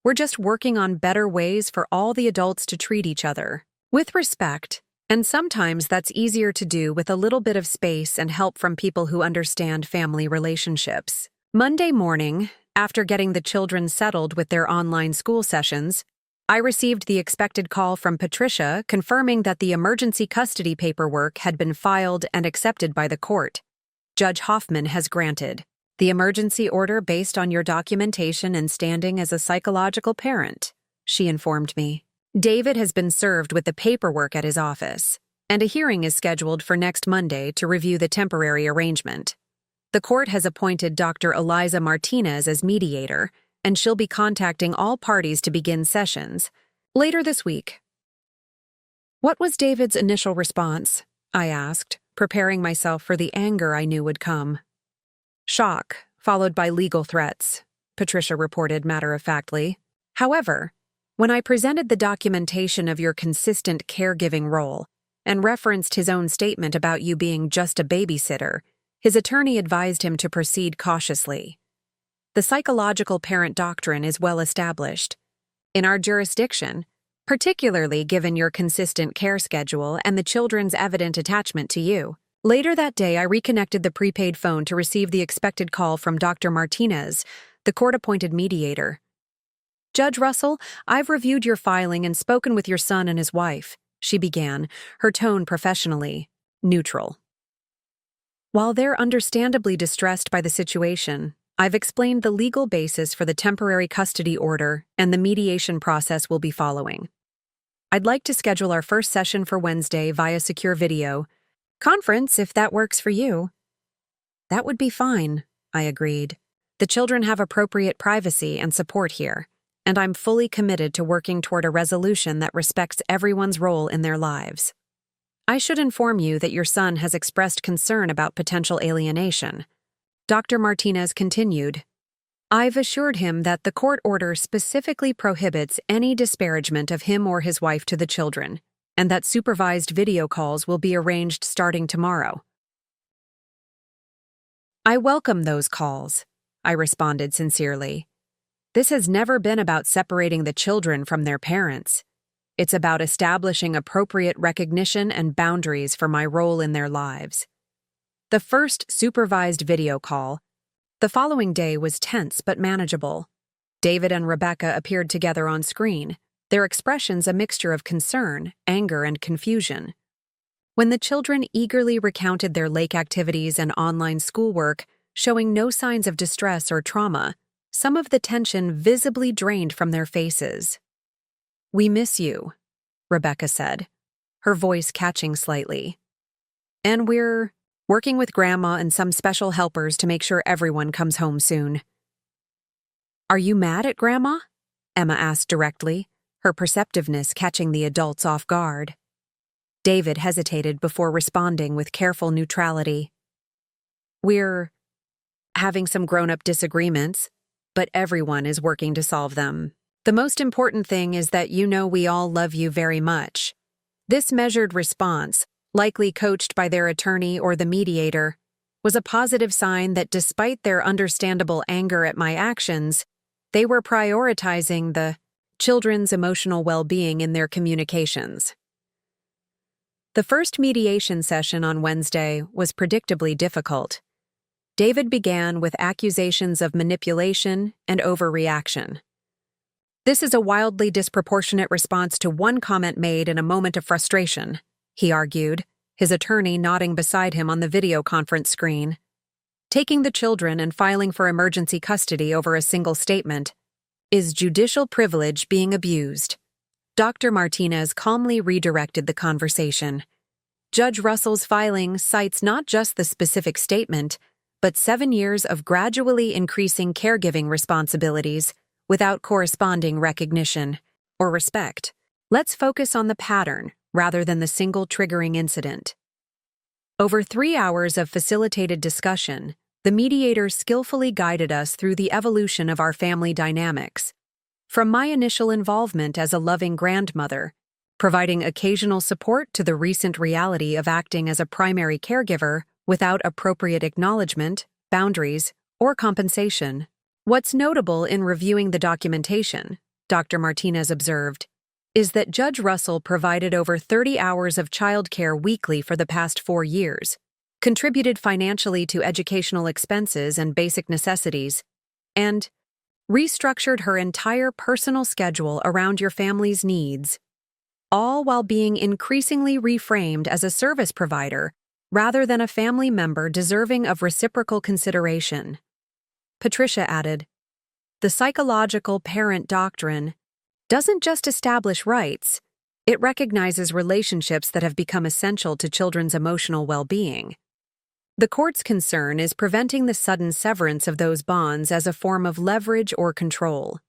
We're just working on better ways for all the adults to treat each other, with respect, and sometimes that's easier to do with a little bit of space and help from people who understand family relationships. Monday morning, after getting the children settled with their online school sessions, I received the expected call from Patricia confirming that the emergency custody paperwork had been filed and accepted by the court. Judge Hoffman has granted the emergency order based on your documentation and standing as a psychological parent, she informed me. David has been served with the paperwork at his office, and a hearing is scheduled for next Monday to review the temporary arrangement. The court has appointed Dr. Eliza Martinez as mediator, and she'll be contacting all parties to begin sessions later this week. What was David's initial response? I asked, preparing myself for the anger I knew would come. Shock, followed by legal threats, Patricia reported matter-of-factly. However, when I presented the documentation of your consistent caregiving role and referenced his own statement about you being just a babysitter, his attorney advised him to proceed cautiously. The psychological parent doctrine is well established. In our jurisdiction, particularly given your consistent care schedule and the children's evident attachment to you. Later that day, I reconnected the prepaid phone to receive the expected call from Dr. Martinez, the court-appointed mediator. Judge Russell, I've reviewed your filing and spoken with your son and his wife, she began, her tone professionally neutral. While they're understandably distressed by the situation, I've explained the legal basis for the temporary custody order and the mediation process we'll be following. I'd like to schedule our first session for Wednesday via secure video conference if that works for you. That would be fine, I agreed. The children have appropriate privacy and support here, and I'm fully committed to working toward a resolution that respects everyone's role in their lives. I should inform you that your son has expressed concern about potential alienation. Dr. Martinez continued, I've assured him that the court order specifically prohibits any disparagement of him or his wife to the children, and that supervised video calls will be arranged starting tomorrow. I welcome those calls, I responded sincerely. This has never been about separating the children from their parents. It's about establishing appropriate recognition and boundaries for my role in their lives. The first supervised video call, the following day, was tense but manageable. David and Rebecca appeared together on screen, their expressions a mixture of concern, anger, and confusion. When the children eagerly recounted their lake activities and online schoolwork, showing no signs of distress or trauma, some of the tension visibly drained from their faces. We miss you, Rebecca said, her voice catching slightly. And we're working with Grandma and some special helpers to make sure everyone comes home soon. Are you mad at Grandma? Emma asked directly, her perceptiveness catching the adults off guard. David hesitated before responding with careful neutrality. We're having some grown-up disagreements, but everyone is working to solve them. The most important thing is that you know we all love you very much. This measured response, likely coached by their attorney or the mediator, was a positive sign that despite their understandable anger at my actions, they were prioritizing the children's emotional well-being in their communications. The first mediation session on Wednesday was predictably difficult. David began with accusations of manipulation and overreaction. This is a wildly disproportionate response to one comment made in a moment of frustration, he argued, his attorney nodding beside him on the video conference screen. Taking the children and filing for emergency custody over a single statement. Is judicial privilege being abused? Dr. Martinez calmly redirected the conversation. Judge Russell's filing cites not just the specific statement, but 7 years of gradually increasing caregiving responsibilities without corresponding recognition or respect. Let's focus on the pattern rather than the single triggering incident. Over 3 hours of facilitated discussion, the mediator skillfully guided us through the evolution of our family dynamics. From my initial involvement as a loving grandmother, providing occasional support to the recent reality of acting as a primary caregiver without appropriate acknowledgement, boundaries, or compensation. What's notable in reviewing the documentation Dr. Martinez observed, is that Judge Russell provided over 30 hours of childcare weekly for the past 4 years, contributed financially to educational expenses and basic necessities, and restructured her entire personal schedule around your family's needs, all while being increasingly reframed as a service provider rather than a family member deserving of reciprocal consideration. Patricia added, the psychological parent doctrine doesn't just establish rights, it recognizes relationships that have become essential to children's emotional well-being. The court's concern is preventing the sudden severance of those bonds as a form of leverage or control.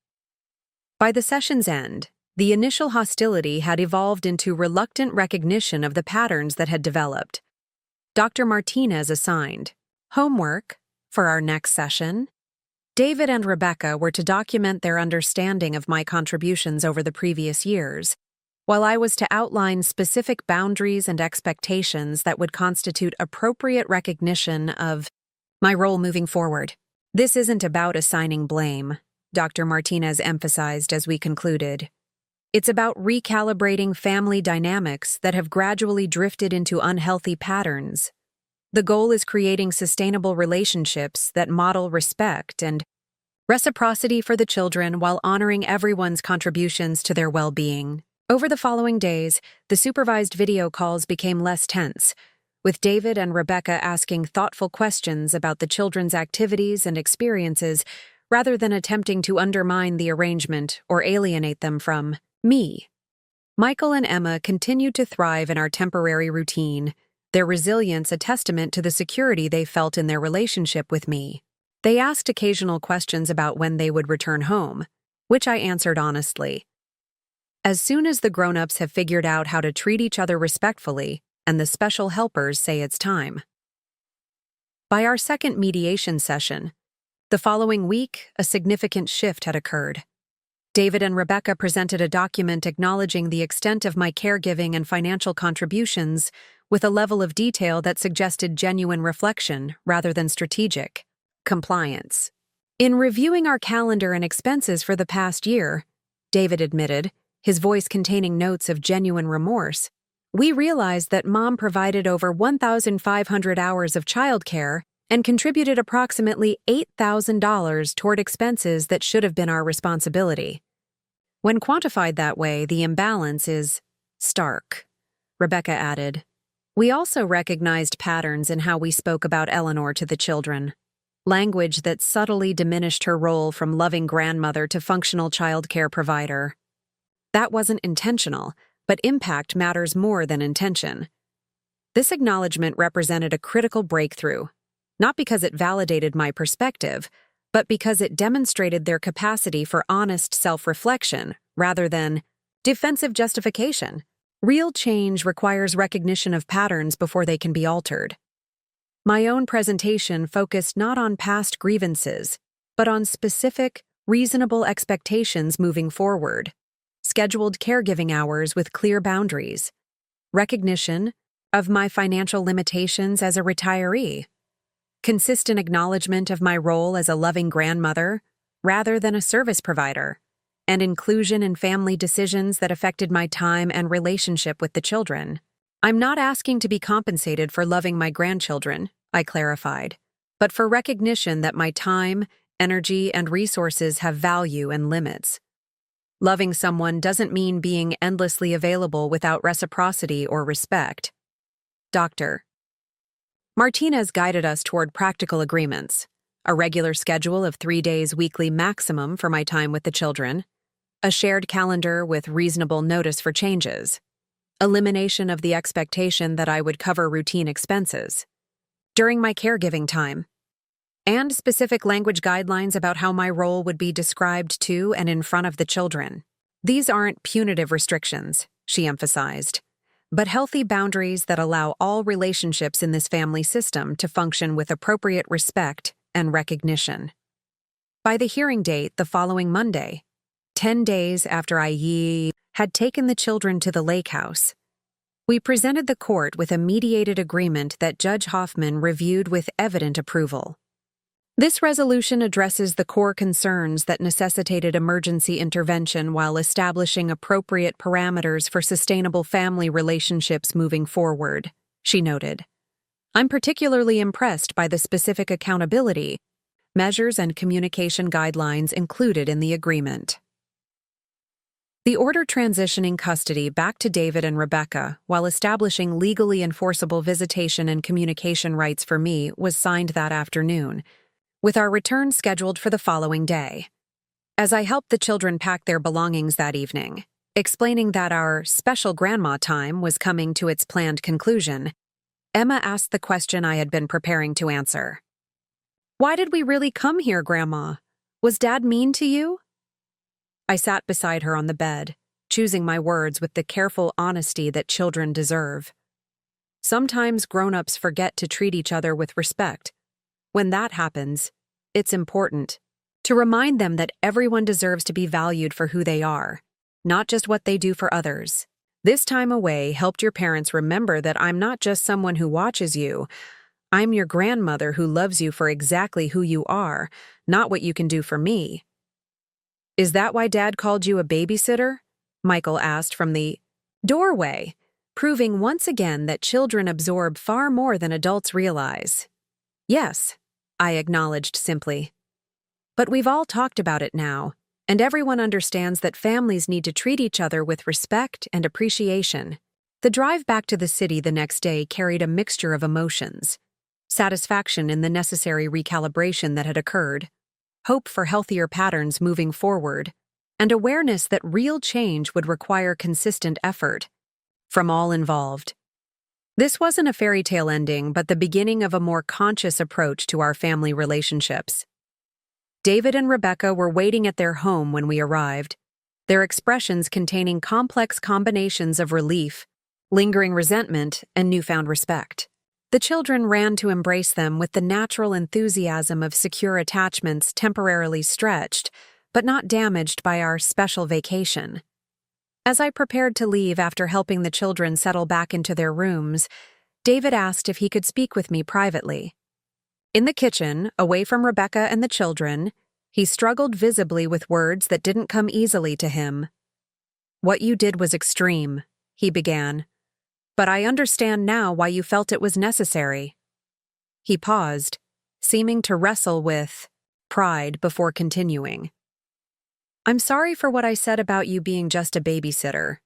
By the session's end, the initial hostility had evolved into reluctant recognition of the patterns that had developed. Dr. Martinez assigned homework for our next session. David and Rebecca were to document their understanding of my contributions over the previous years, while I was to outline specific boundaries and expectations that would constitute appropriate recognition of my role moving forward. This isn't about assigning blame, Dr. Martinez emphasized as we concluded. It's about recalibrating family dynamics that have gradually drifted into unhealthy patterns. The goal is creating sustainable relationships that model respect and reciprocity for the children while honoring everyone's contributions to their well-being. Over the following days, the supervised video calls became less tense, with David and Rebecca asking thoughtful questions about the children's activities and experiences rather than attempting to undermine the arrangement or alienate them from me. Michael and Emma continued to thrive in our temporary routine, their resilience a testament to the security they felt in their relationship with me. They asked occasional questions about when they would return home, which I answered honestly. As soon as the grown-ups have figured out how to treat each other respectfully and the special helpers say it's time. By our second mediation session, the following week, a significant shift had occurred. David and Rebecca presented a document acknowledging the extent of my caregiving and financial contributions with a level of detail that suggested genuine reflection rather than strategic compliance. In reviewing our calendar and expenses for the past year, David admitted, his voice containing notes of genuine remorse, we realized that Mom provided over 1,500 hours of childcare and contributed approximately $8,000 toward expenses that should have been our responsibility. When quantified that way, the imbalance is stark, Rebecca added. We also recognized patterns in how we spoke about Eleanor to the children. Language that subtly diminished her role from loving grandmother to functional childcare provider. That wasn't intentional, but impact matters more than intention. This acknowledgement represented a critical breakthrough, not because it validated my perspective, but because it demonstrated their capacity for honest self-reflection rather than defensive justification. Real change requires recognition of patterns before they can be altered. My own presentation focused not on past grievances, but on specific, reasonable expectations moving forward. Scheduled caregiving hours with clear boundaries, recognition of my financial limitations as a retiree, consistent acknowledgement of my role as a loving grandmother rather than a service provider, and inclusion in family decisions that affected my time and relationship with the children. I'm not asking to be compensated for loving my grandchildren, I clarified, but for recognition that my time, energy, and resources have value and limits. Loving someone doesn't mean being endlessly available without reciprocity or respect. Dr. Martinez guided us toward practical agreements, a regular schedule of 3 days weekly maximum for my time with the children, a shared calendar with reasonable notice for changes, elimination of the expectation that I would cover routine expenses during my caregiving time, and specific language guidelines about how my role would be described to and in front of the children. These aren't punitive restrictions, she emphasized, but healthy boundaries that allow all relationships in this family system to function with appropriate respect and recognition. By the hearing date the following Monday, 10 days after I had taken the children to the lake house, we presented the court with a mediated agreement that Judge Hoffman reviewed with evident approval. This resolution addresses the core concerns that necessitated emergency intervention while establishing appropriate parameters for sustainable family relationships moving forward, she noted. I'm particularly impressed by the specific accountability, measures, and communication guidelines included in the agreement. The order transitioning custody back to David and Rebecca while establishing legally enforceable visitation and communication rights for me was signed that afternoon, with our return scheduled for the following day. As I helped the children pack their belongings that evening, explaining that our special grandma time was coming to its planned conclusion, Emma asked the question I had been preparing to answer. "Why did we really come here, Grandma? Was Dad mean to you?" I sat beside her on the bed, choosing my words with the careful honesty that children deserve. Sometimes grown-ups forget to treat each other with respect. When that happens, it's important to remind them that everyone deserves to be valued for who they are, not just what they do for others. This time away helped your parents remember that I'm not just someone who watches you. I'm your grandmother who loves you for exactly who you are, not what you can do for me. "Is that why Dad called you a babysitter?" Michael asked from the doorway, proving once again that children absorb far more than adults realize. "Yes," I acknowledged simply. "But we've all talked about it now, and everyone understands that families need to treat each other with respect and appreciation." The drive back to the city the next day carried a mixture of emotions: satisfaction in the necessary recalibration that had occurred, hope for healthier patterns moving forward, and awareness that real change would require consistent effort from all involved. This wasn't a fairy tale ending, but the beginning of a more conscious approach to our family relationships. David and Rebecca were waiting at their home when we arrived, their expressions containing complex combinations of relief, lingering resentment, and newfound respect. The children ran to embrace them with the natural enthusiasm of secure attachments temporarily stretched, but not damaged by our special vacation. As I prepared to leave after helping the children settle back into their rooms, David asked if he could speak with me privately. In the kitchen, away from Rebecca and the children, he struggled visibly with words that didn't come easily to him. "What you did was extreme," he began, "but I understand now why you felt it was necessary." He paused, seeming to wrestle with pride before continuing. "I'm sorry for what I said about you being just a babysitter.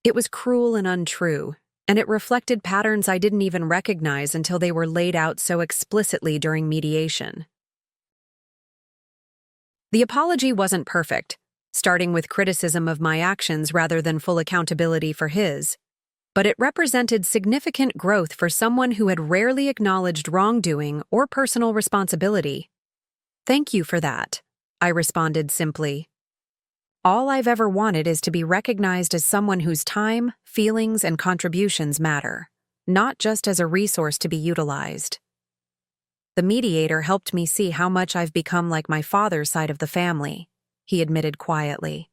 It was cruel and untrue, and it reflected patterns I didn't even recognize until they were laid out so explicitly during mediation." The apology wasn't perfect, starting with criticism of my actions rather than full accountability for his, but it represented significant growth for someone who had rarely acknowledged wrongdoing or personal responsibility. "Thank you for that," I responded simply. "All I've ever wanted is to be recognized as someone whose time, feelings, and contributions matter, not just as a resource to be utilized." The mediator helped me see how much I've become like my father's side of the family, he admitted quietly.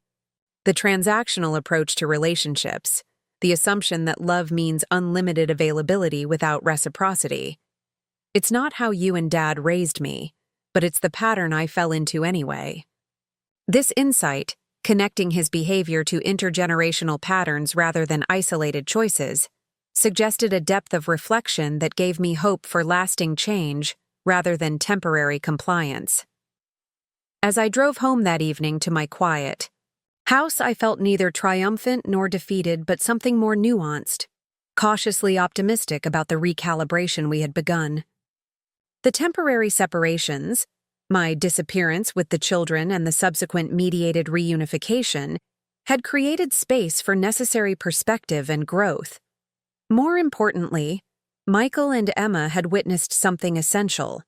The transactional approach to relationships, the assumption that love means unlimited availability without reciprocity. It's not how you and Dad raised me, but it's the pattern I fell into anyway. This insight, connecting his behavior to intergenerational patterns rather than isolated choices, suggested a depth of reflection that gave me hope for lasting change rather than temporary compliance. As I drove home that evening to my quiet house, I felt neither triumphant nor defeated, but something more nuanced, cautiously optimistic about the recalibration we had begun. The temporary separations, my disappearance with the children and the subsequent mediated reunification, had created space for necessary perspective and growth. More importantly, Michael and Emma had witnessed something essential.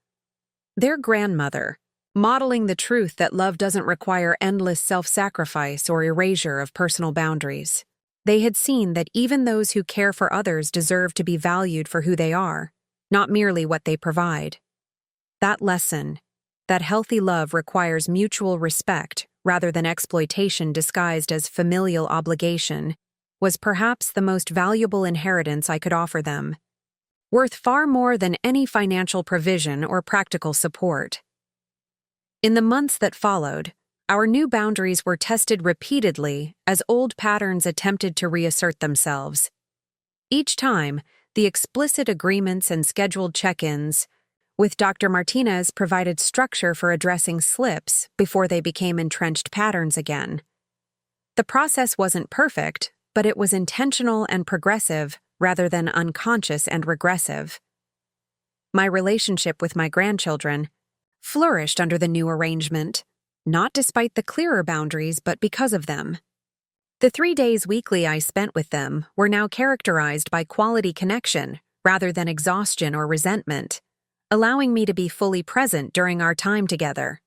Their grandmother, modeling the truth that love doesn't require endless self-sacrifice or erasure of personal boundaries. They had seen that even those who care for others deserve to be valued for who they are, not merely what they provide. That lesson, that healthy love requires mutual respect rather than exploitation disguised as familial obligation, was perhaps the most valuable inheritance I could offer them, worth far more than any financial provision or practical support. In the months that followed, our new boundaries were tested repeatedly as old patterns attempted to reassert themselves. Each time, the explicit agreements and scheduled check-ins with Dr. Martinez provided structure for addressing slips before they became entrenched patterns again. The process wasn't perfect, but it was intentional and progressive rather than unconscious and regressive. My relationship with my grandchildren flourished under the new arrangement, not despite the clearer boundaries, but because of them. The 3 days weekly I spent with them were now characterized by quality connection rather than exhaustion or resentment, allowing me to be fully present during our time together.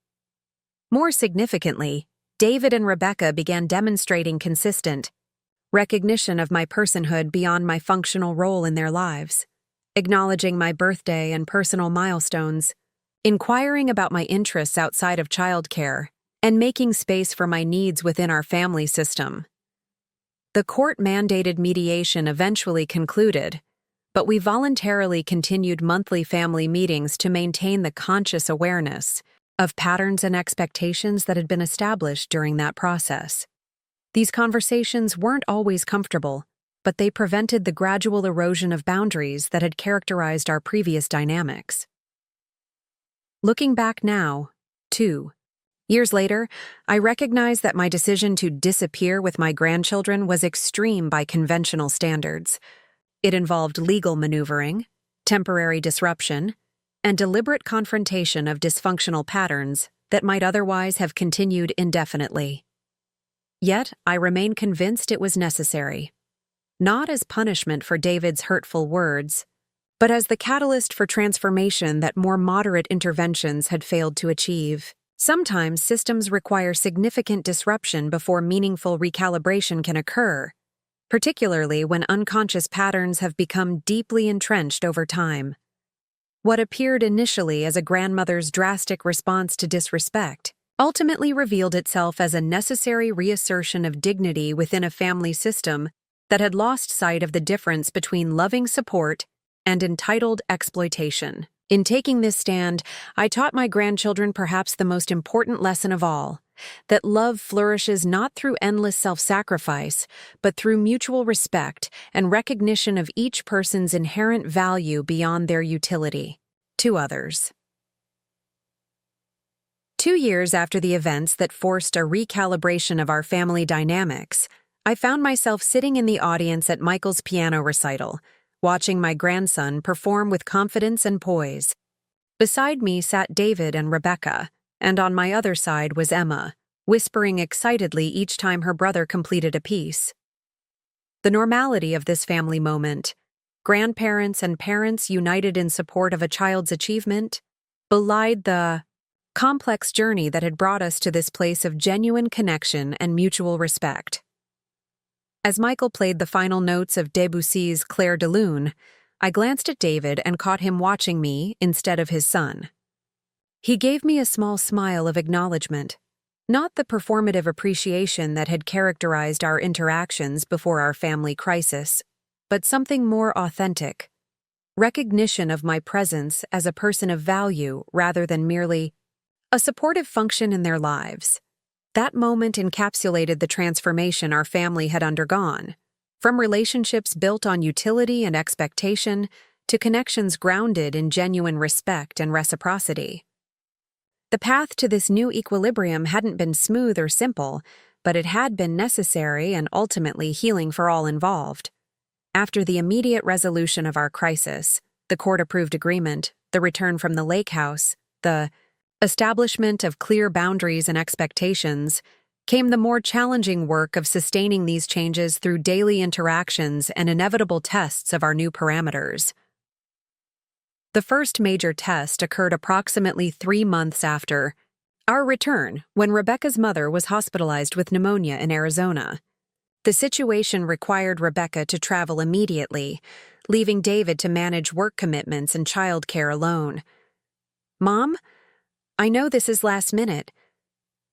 More significantly, David and Rebecca began demonstrating consistent recognition of my personhood beyond my functional role in their lives, acknowledging my birthday and personal milestones, inquiring about my interests outside of childcare, and making space for my needs within our family system. The court-mandated mediation eventually concluded, but we voluntarily continued monthly family meetings to maintain the conscious awareness of patterns and expectations that had been established during that process. These conversations weren't always comfortable, but they prevented the gradual erosion of boundaries that had characterized our previous dynamics. Looking back now, 2 years later, I recognize that my decision to disappear with my grandchildren was extreme by conventional standards. It involved legal maneuvering, temporary disruption, and deliberate confrontation of dysfunctional patterns that might otherwise have continued indefinitely. Yet, I remain convinced it was necessary, not as punishment for David's hurtful words, but as the catalyst for transformation that more moderate interventions had failed to achieve. Sometimes systems require significant disruption before meaningful recalibration can occur, particularly when unconscious patterns have become deeply entrenched over time. What appeared initially as a grandmother's drastic response to disrespect ultimately revealed itself as a necessary reassertion of dignity within a family system that had lost sight of the difference between loving support and entitled exploitation. In taking this stand, I taught my grandchildren perhaps the most important lesson of all, that love flourishes not through endless self-sacrifice, but through mutual respect and recognition of each person's inherent value beyond their utility to others. 2 years after the events that forced a recalibration of our family dynamics, I found myself sitting in the audience at Michael's piano recital, watching my grandson perform with confidence and poise. Beside me sat David and Rebecca, and on my other side was Emma, whispering excitedly each time her brother completed a piece. The normality of this family moment, grandparents and parents united in support of a child's achievement, belied the complex journey that had brought us to this place of genuine connection and mutual respect. As Michael played the final notes of Debussy's Clair de Lune, I glanced at David and caught him watching me instead of his son. He gave me a small smile of acknowledgement, not the performative appreciation that had characterized our interactions before our family crisis, but something more authentic, recognition of my presence as a person of value rather than merely a supportive function in their lives. That moment encapsulated the transformation our family had undergone, from relationships built on utility and expectation to connections grounded in genuine respect and reciprocity. The path to this new equilibrium hadn't been smooth or simple, but it had been necessary and ultimately healing for all involved. After the immediate resolution of our crisis, the court-approved agreement, the return from the lake house, the establishment of clear boundaries and expectations, came the more challenging work of sustaining these changes through daily interactions and inevitable tests of our new parameters. The first major test occurred approximately 3 months after our return, when Rebecca's mother was hospitalized with pneumonia in Arizona. The situation required Rebecca to travel immediately, leaving David to manage work commitments and childcare alone. "Mom, I know this is last minute,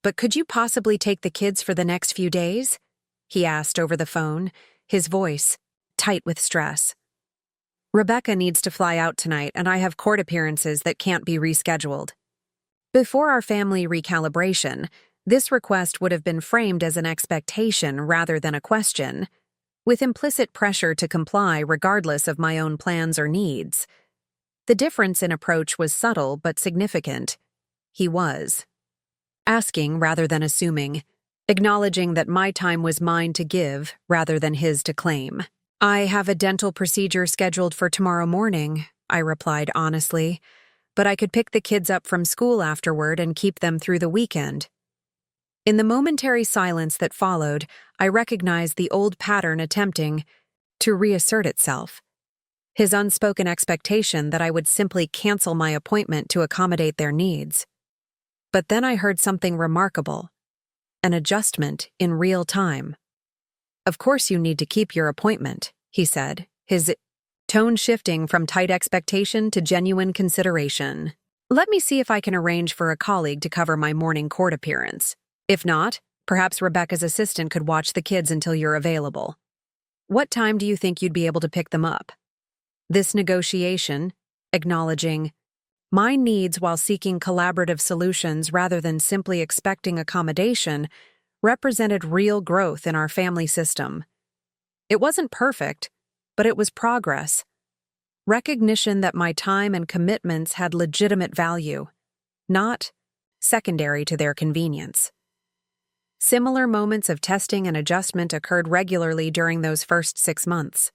but could you possibly take the kids for the next few days?" he asked over the phone, his voice tight with stress. "Rebecca needs to fly out tonight, and I have court appearances that can't be rescheduled." Before our family recalibration, this request would have been framed as an expectation rather than a question, with implicit pressure to comply regardless of my own plans or needs. The difference in approach was subtle but significant. He was asking rather than assuming, acknowledging that my time was mine to give rather than his to claim. "I have a dental procedure scheduled for tomorrow morning," I replied honestly, "but I could pick the kids up from school afterward and keep them through the weekend." In the momentary silence that followed, I recognized the old pattern attempting to reassert itself. His unspoken expectation that I would simply cancel my appointment to accommodate their needs. But then I heard something remarkable, an adjustment in real time. "Of course you need to keep your appointment," he said, his tone shifting from tight expectation to genuine consideration. "Let me see if I can arrange for a colleague to cover my morning court appearance. If not, perhaps Rebecca's assistant could watch the kids until you're available. What time do you think you'd be able to pick them up?" This negotiation, acknowledging my needs while seeking collaborative solutions rather than simply expecting accommodation, represented real growth in our family system. It wasn't perfect, but it was progress. Recognition that my time and commitments had legitimate value, not secondary to their convenience. Similar moments of testing and adjustment occurred regularly during those first 6 months.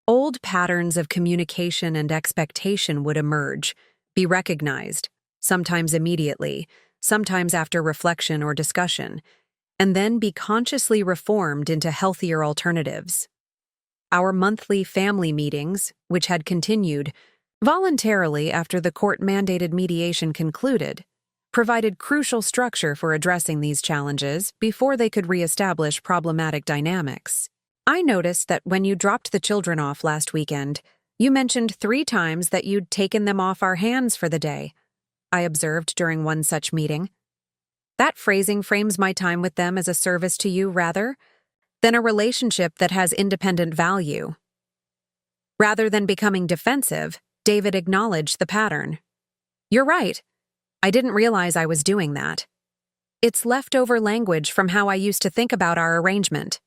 Old patterns of communication and expectation would emerge, be recognized, sometimes immediately, sometimes after reflection or discussion, and then be consciously reformed into healthier alternatives. Our monthly family meetings, which had continued voluntarily after the court-mandated mediation concluded, provided crucial structure for addressing these challenges before they could reestablish problematic dynamics. I noticed that when you dropped the children off last weekend, you mentioned 3 times that you'd taken them off our hands for the day, I observed during one such meeting. That phrasing frames my time with them as a service to you rather than a relationship that has independent value. Rather than becoming defensive, David acknowledged the pattern. "You're right. I didn't realize I was doing that. It's leftover language from how I used to think about our arrangement."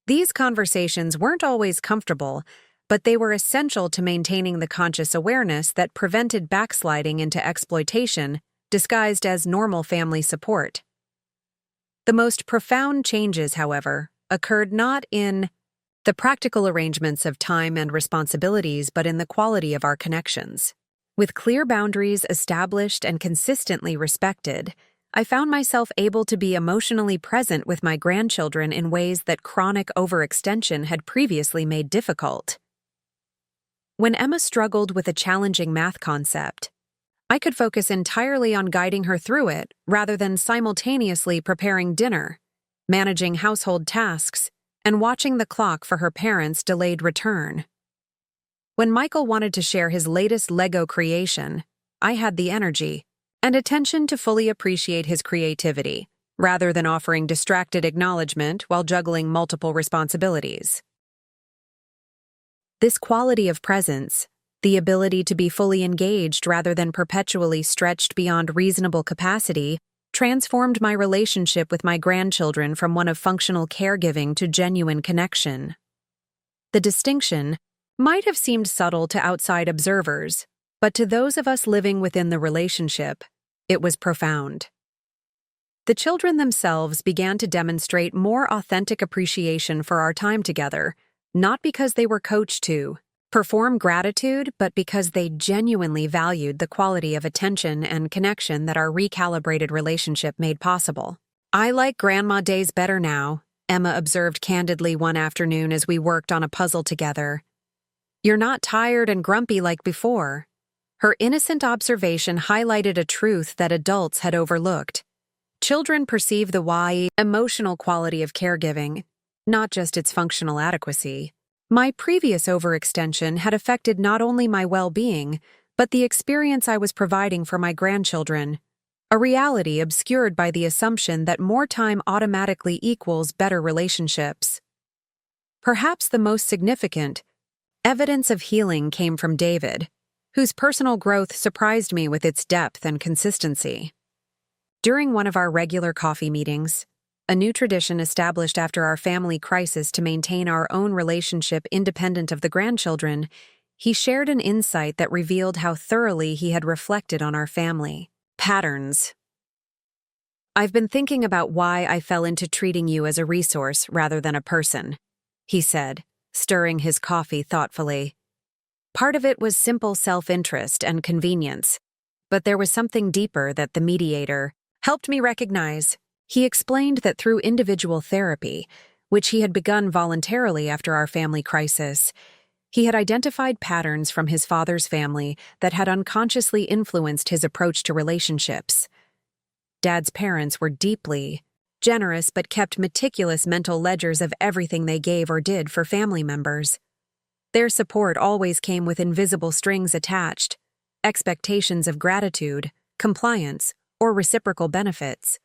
These conversations weren't always comfortable, but they were essential to maintaining the conscious awareness that prevented backsliding into exploitation disguised as normal family support. The most profound changes, however, occurred not in the practical arrangements of time and responsibilities, but in the quality of our connections. With clear boundaries established and consistently respected, I found myself able to be emotionally present with my grandchildren in ways that chronic overextension had previously made difficult. When Emma struggled with a challenging math concept, I could focus entirely on guiding her through it rather than simultaneously preparing dinner, managing household tasks, and watching the clock for her parents' delayed return. When Michael wanted to share his latest Lego creation, I had the energy and attention to fully appreciate his creativity, rather than offering distracted acknowledgement while juggling multiple responsibilities. This quality of presence, the ability to be fully engaged rather than perpetually stretched beyond reasonable capacity, transformed my relationship with my grandchildren from one of functional caregiving to genuine connection. The distinction might have seemed subtle to outside observers, but to those of us living within the relationship, it was profound. The children themselves began to demonstrate more authentic appreciation for our time together, not because they were coached to perform gratitude, but because they genuinely valued the quality of attention and connection that our recalibrated relationship made possible. "I like Grandma days better now," Emma observed candidly one afternoon as we worked on a puzzle together. "You're not tired and grumpy like before." Her innocent observation highlighted a truth that adults had overlooked. Children perceive the emotional quality of caregiving, not just its functional adequacy. My previous overextension had affected not only my well-being, but the experience I was providing for my grandchildren, a reality obscured by the assumption that more time automatically equals better relationships. Perhaps the most significant evidence of healing came from David, whose personal growth surprised me with its depth and consistency. During one of our regular coffee meetings, a new tradition established after our family crisis to maintain our own relationship independent of the grandchildren, he shared an insight that revealed how thoroughly he had reflected on our family. Patterns. "I've been thinking about why I fell into treating you as a resource rather than a person," he said, stirring his coffee thoughtfully. "Part of it was simple self-interest and convenience, but there was something deeper that the mediator helped me recognize." He explained that through individual therapy, which he had begun voluntarily after our family crisis, he had identified patterns from his father's family that had unconsciously influenced his approach to relationships. Dad's parents were deeply generous but kept meticulous mental ledgers of everything they gave or did for family members. Their support always came with invisible strings attached, expectations of gratitude, compliance, or reciprocal benefits.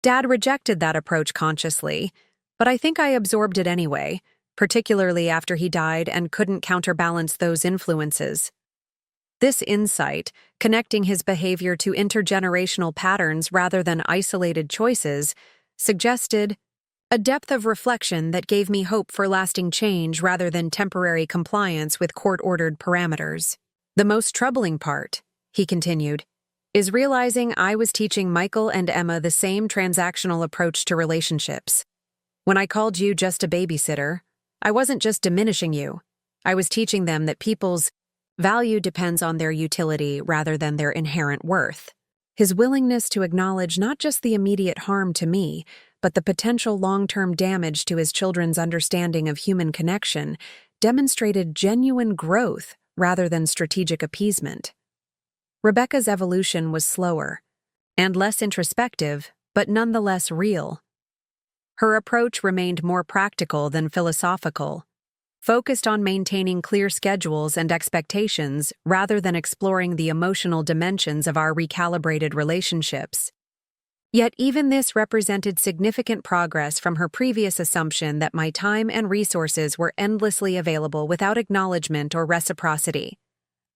Dad rejected that approach consciously, but I think I absorbed it anyway, particularly after he died and couldn't counterbalance those influences. This insight, connecting his behavior to intergenerational patterns rather than isolated choices, suggested a depth of reflection that gave me hope for lasting change rather than temporary compliance with court-ordered parameters. "The most troubling part," he continued, "is realizing I was teaching Michael and Emma the same transactional approach to relationships. When I called you just a babysitter, I wasn't just diminishing you. I was teaching them that people's value depends on their utility rather than their inherent worth." His willingness to acknowledge not just the immediate harm to me, but the potential long-term damage to his children's understanding of human connection demonstrated genuine growth rather than strategic appeasement. Rebecca's evolution was slower and less introspective, but nonetheless real. Her approach remained more practical than philosophical, focused on maintaining clear schedules and expectations rather than exploring the emotional dimensions of our recalibrated relationships. Yet even this represented significant progress from her previous assumption that my time and resources were endlessly available without acknowledgement or reciprocity.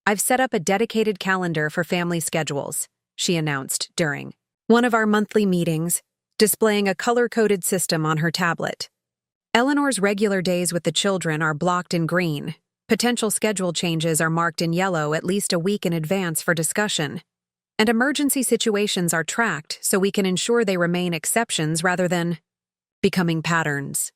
"I've set up a dedicated calendar for family schedules," she announced during one of our monthly meetings, displaying a color-coded system on her tablet. "Eleanor's regular days with the children are blocked in green. Potential schedule changes are marked in yellow at least a week in advance for discussion. And emergency situations are tracked so we can ensure they remain exceptions rather than becoming patterns."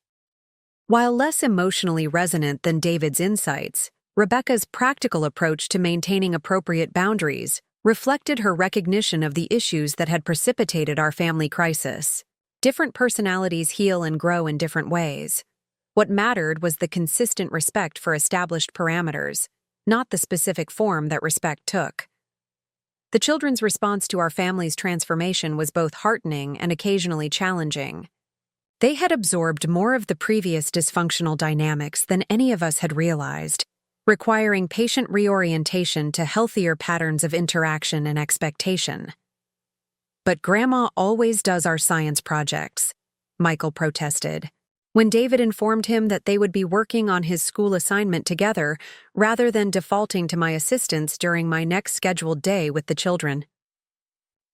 While less emotionally resonant than David's insights, Rebecca's practical approach to maintaining appropriate boundaries reflected her recognition of the issues that had precipitated our family crisis. Different personalities heal and grow in different ways. What mattered was the consistent respect for established parameters, not the specific form that respect took. The children's response to our family's transformation was both heartening and occasionally challenging. They had absorbed more of the previous dysfunctional dynamics than any of us had realized, requiring patient reorientation to healthier patterns of interaction and expectation. "But Grandma always does our science projects," Michael protested, when David informed him that they would be working on his school assignment together rather than defaulting to my assistance during my next scheduled day with the children.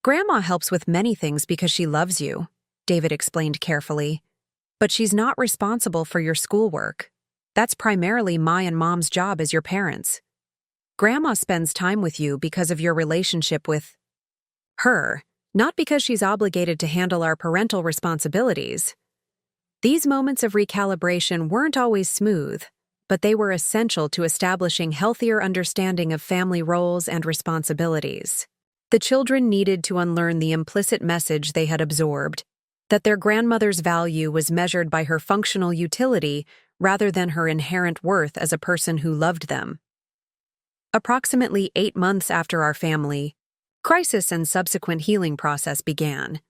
"Grandma helps with many things because she loves you," David explained carefully, "but she's not responsible for your schoolwork. That's primarily my and Mom's job as your parents. Grandma spends time with you because of your relationship with her, not because she's obligated to handle our parental responsibilities." These moments of recalibration weren't always smooth, but they were essential to establishing healthier understanding of family roles and responsibilities. The children needed to unlearn the implicit message they had absorbed, that their grandmother's value was measured by her functional utility rather than her inherent worth as a person who loved them. Approximately 8 months after our family crisis and subsequent healing process began,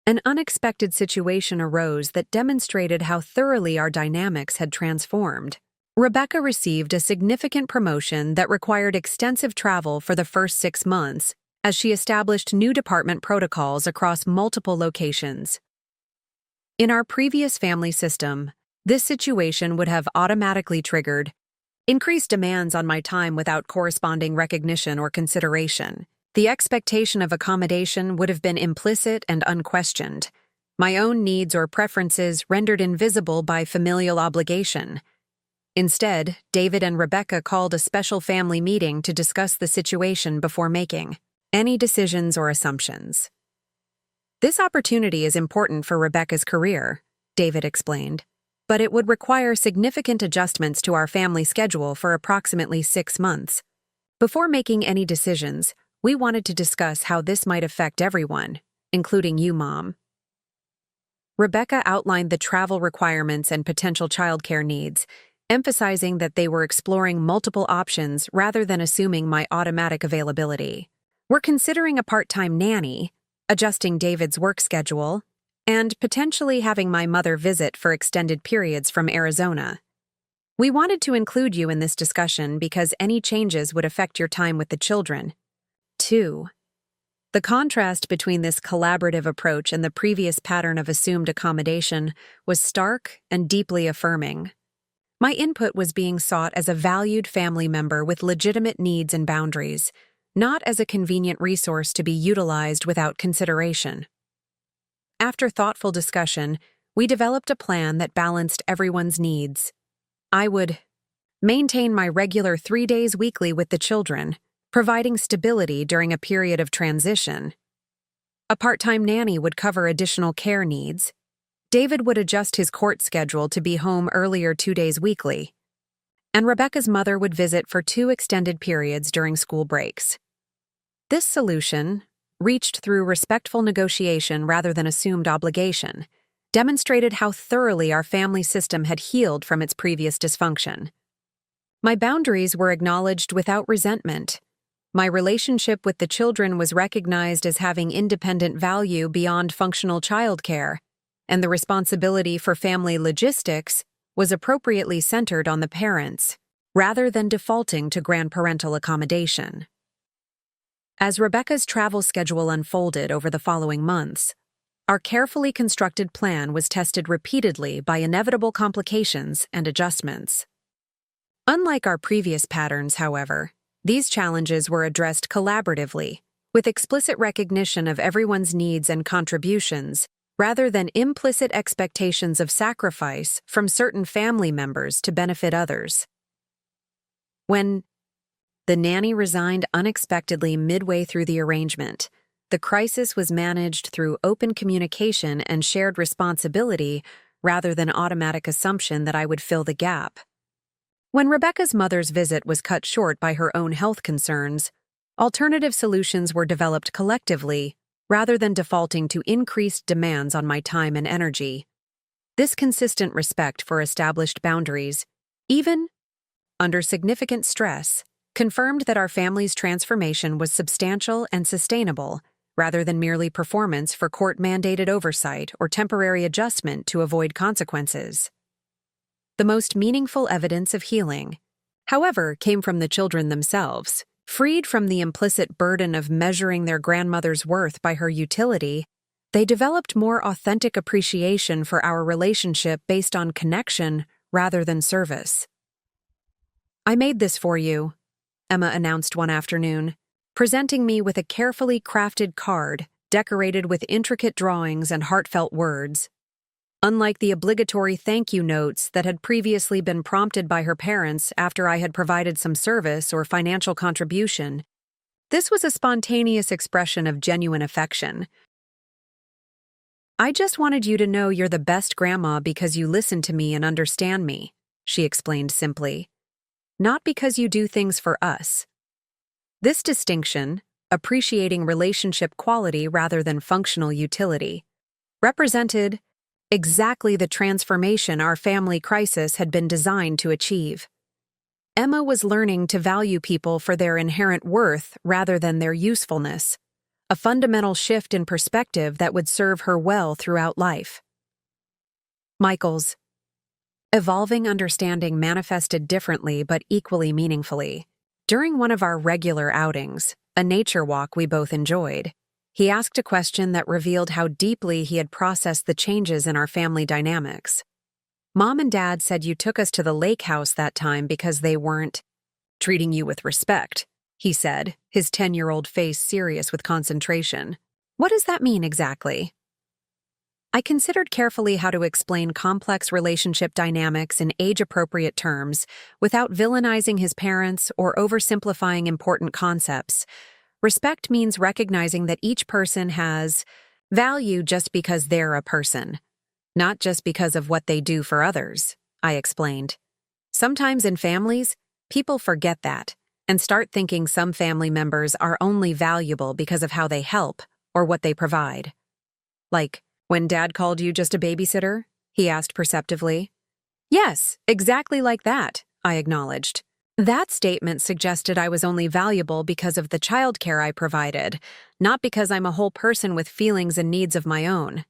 an unexpected situation arose that demonstrated how thoroughly our dynamics had transformed. Rebecca received a significant promotion that required extensive travel for the first 6 months as she established new department protocols across multiple locations. In our previous family system, this situation would have automatically triggered increased demands on my time without corresponding recognition or consideration. The expectation of accommodation would have been implicit and unquestioned, my own needs or preferences rendered invisible by familial obligation. Instead, David and Rebecca called a special family meeting to discuss the situation before making any decisions or assumptions. This opportunity is important for Rebecca's career, David explained, but it would require significant adjustments to our family schedule for approximately 6 months. Before making any decisions, we wanted to discuss how this might affect everyone, including you, Mom. Rebecca outlined the travel requirements and potential childcare needs, emphasizing that they were exploring multiple options rather than assuming my automatic availability. We're considering a part-time nanny, adjusting David's work schedule, and potentially having my mother visit for extended periods from Arizona. We wanted to include you in this discussion because any changes would affect your time with the children. 2. The contrast between this collaborative approach and the previous pattern of assumed accommodation was stark and deeply affirming. My input was being sought as a valued family member with legitimate needs and boundaries, not as a convenient resource to be utilized without consideration. After thoughtful discussion, we developed a plan that balanced everyone's needs. I would maintain my regular 3 days weekly with the children, providing stability during a period of transition. A part-time nanny would cover additional care needs. David would adjust his court schedule to be home earlier 2 days weekly. And Rebecca's mother would visit for 2 extended periods during school breaks. This solution, reached through respectful negotiation rather than assumed obligation, demonstrated how thoroughly our family system had healed from its previous dysfunction. My boundaries were acknowledged without resentment. My relationship with the children was recognized as having independent value beyond functional childcare, and the responsibility for family logistics was appropriately centered on the parents, rather than defaulting to grandparental accommodation. As Rebecca's travel schedule unfolded over the following months, our carefully constructed plan was tested repeatedly by inevitable complications and adjustments. Unlike our previous patterns, however, these challenges were addressed collaboratively, with explicit recognition of everyone's needs and contributions, rather than implicit expectations of sacrifice from certain family members to benefit others. When the nanny resigned unexpectedly midway through the arrangement, the crisis was managed through open communication and shared responsibility rather than automatic assumption that I would fill the gap. When Rebecca's mother's visit was cut short by her own health concerns, alternative solutions were developed collectively rather than defaulting to increased demands on my time and energy. This consistent respect for established boundaries, even under significant stress, confirmed that our family's transformation was substantial and sustainable, rather than merely performance for court-mandated oversight or temporary adjustment to avoid consequences. The most meaningful evidence of healing, however, came from the children themselves. Freed from the implicit burden of measuring their grandmother's worth by her utility, they developed more authentic appreciation for our relationship based on connection rather than service. "I made this for you," Emma announced one afternoon, presenting me with a carefully crafted card decorated with intricate drawings and heartfelt words. Unlike the obligatory thank you notes that had previously been prompted by her parents after I had provided some service or financial contribution, this was a spontaneous expression of genuine affection. "I just wanted you to know you're the best grandma because you listen to me and understand me," she explained simply. "Not because you do things for us." This distinction, appreciating relationship quality rather than functional utility, represented exactly the transformation our family crisis had been designed to achieve. Emma was learning to value people for their inherent worth rather than their usefulness, a fundamental shift in perspective that would serve her well throughout life. Michael's evolving understanding manifested differently but equally meaningfully. During one of our regular outings, a nature walk we both enjoyed, he asked a question that revealed how deeply he had processed the changes in our family dynamics. "Mom and Dad said you took us to the lake house that time because they weren't treating you with respect," he said, his 10-year-old face serious with concentration. What does that mean exactly? I considered carefully how to explain complex relationship dynamics in age-appropriate terms without villainizing his parents or oversimplifying important concepts. Respect means recognizing that each person has value just because they're a person, not just because of what they do for others, I explained. Sometimes in families, people forget that and start thinking some family members are only valuable because of how they help or what they provide. Like, when Dad called you just a babysitter? He asked perceptively. Yes, exactly like that, I acknowledged. That statement suggested I was only valuable because of the childcare I provided, not because I'm a whole person with feelings and needs of my own.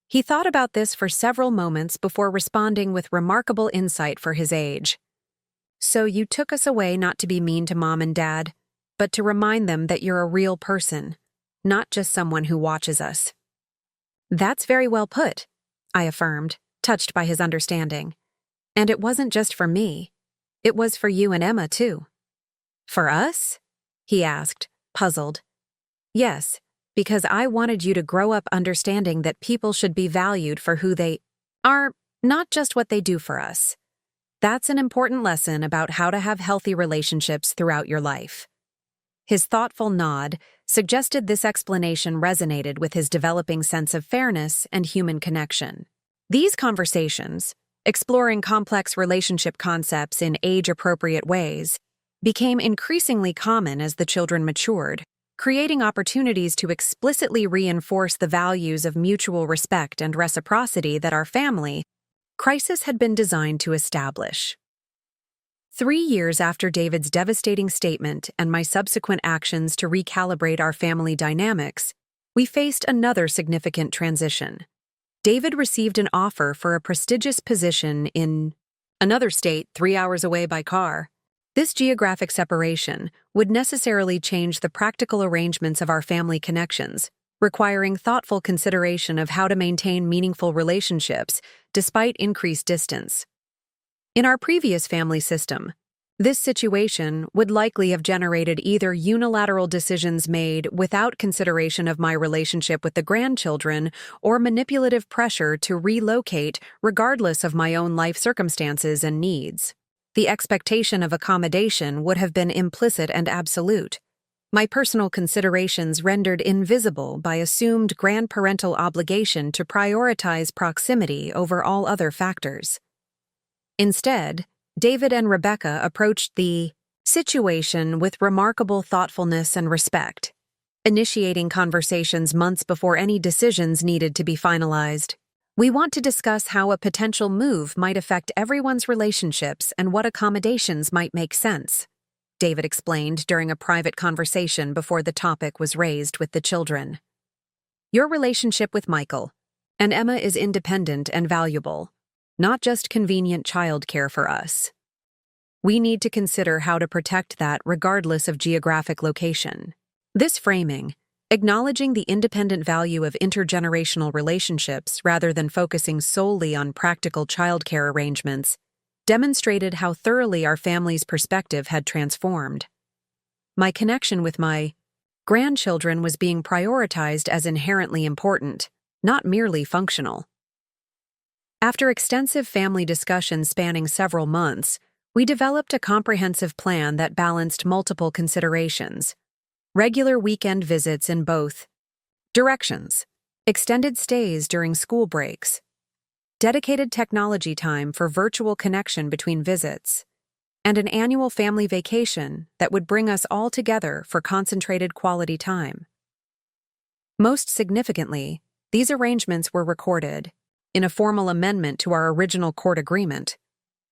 He thought about this for several moments before responding with remarkable insight for his age. So you took us away not to be mean to Mom and Dad, but to remind them that you're a real person, not just someone who watches us. That's very well put, I affirmed, touched by his understanding. And it wasn't just for me. It was for you and Emma, too. For us? He asked, puzzled. Yes, because I wanted you to grow up understanding that people should be valued for who they are, not just what they do for us. That's an important lesson about how to have healthy relationships throughout your life. His thoughtful nod suggested this explanation resonated with his developing sense of fairness and human connection. These conversations, exploring complex relationship concepts in age-appropriate ways, became increasingly common as the children matured, creating opportunities to explicitly reinforce the values of mutual respect and reciprocity that our family crisis had been designed to establish. 3 years after David's devastating statement and my subsequent actions to recalibrate our family dynamics, we faced another significant transition. David received an offer for a prestigious position in another state 3 hours away by car. This geographic separation would necessarily change the practical arrangements of our family connections, requiring thoughtful consideration of how to maintain meaningful relationships despite increased distance. In our previous family system, this situation would likely have generated either unilateral decisions made without consideration of my relationship with the grandchildren or manipulative pressure to relocate regardless of my own life circumstances and needs. The expectation of accommodation would have been implicit and absolute. My personal considerations rendered invisible by assumed grandparental obligation to prioritize proximity over all other factors. Instead, David and Rebecca approached the situation with remarkable thoughtfulness and respect, initiating conversations months before any decisions needed to be finalized. We want to discuss how a potential move might affect everyone's relationships and what accommodations might make sense, David explained during a private conversation before the topic was raised with the children. Your relationship with Michael and Emma is independent and valuable, not just convenient childcare for us. We need to consider how to protect that regardless of geographic location. This framing, acknowledging the independent value of intergenerational relationships rather than focusing solely on practical childcare arrangements, demonstrated how thoroughly our family's perspective had transformed. My connection with my grandchildren was being prioritized as inherently important, not merely functional. After extensive family discussions spanning several months, we developed a comprehensive plan that balanced multiple considerations: regular weekend visits in both directions, extended stays during school breaks, dedicated technology time for virtual connection between visits, and an annual family vacation that would bring us all together for concentrated quality time. Most significantly, these arrangements were recorded in a formal amendment to our original court agreement,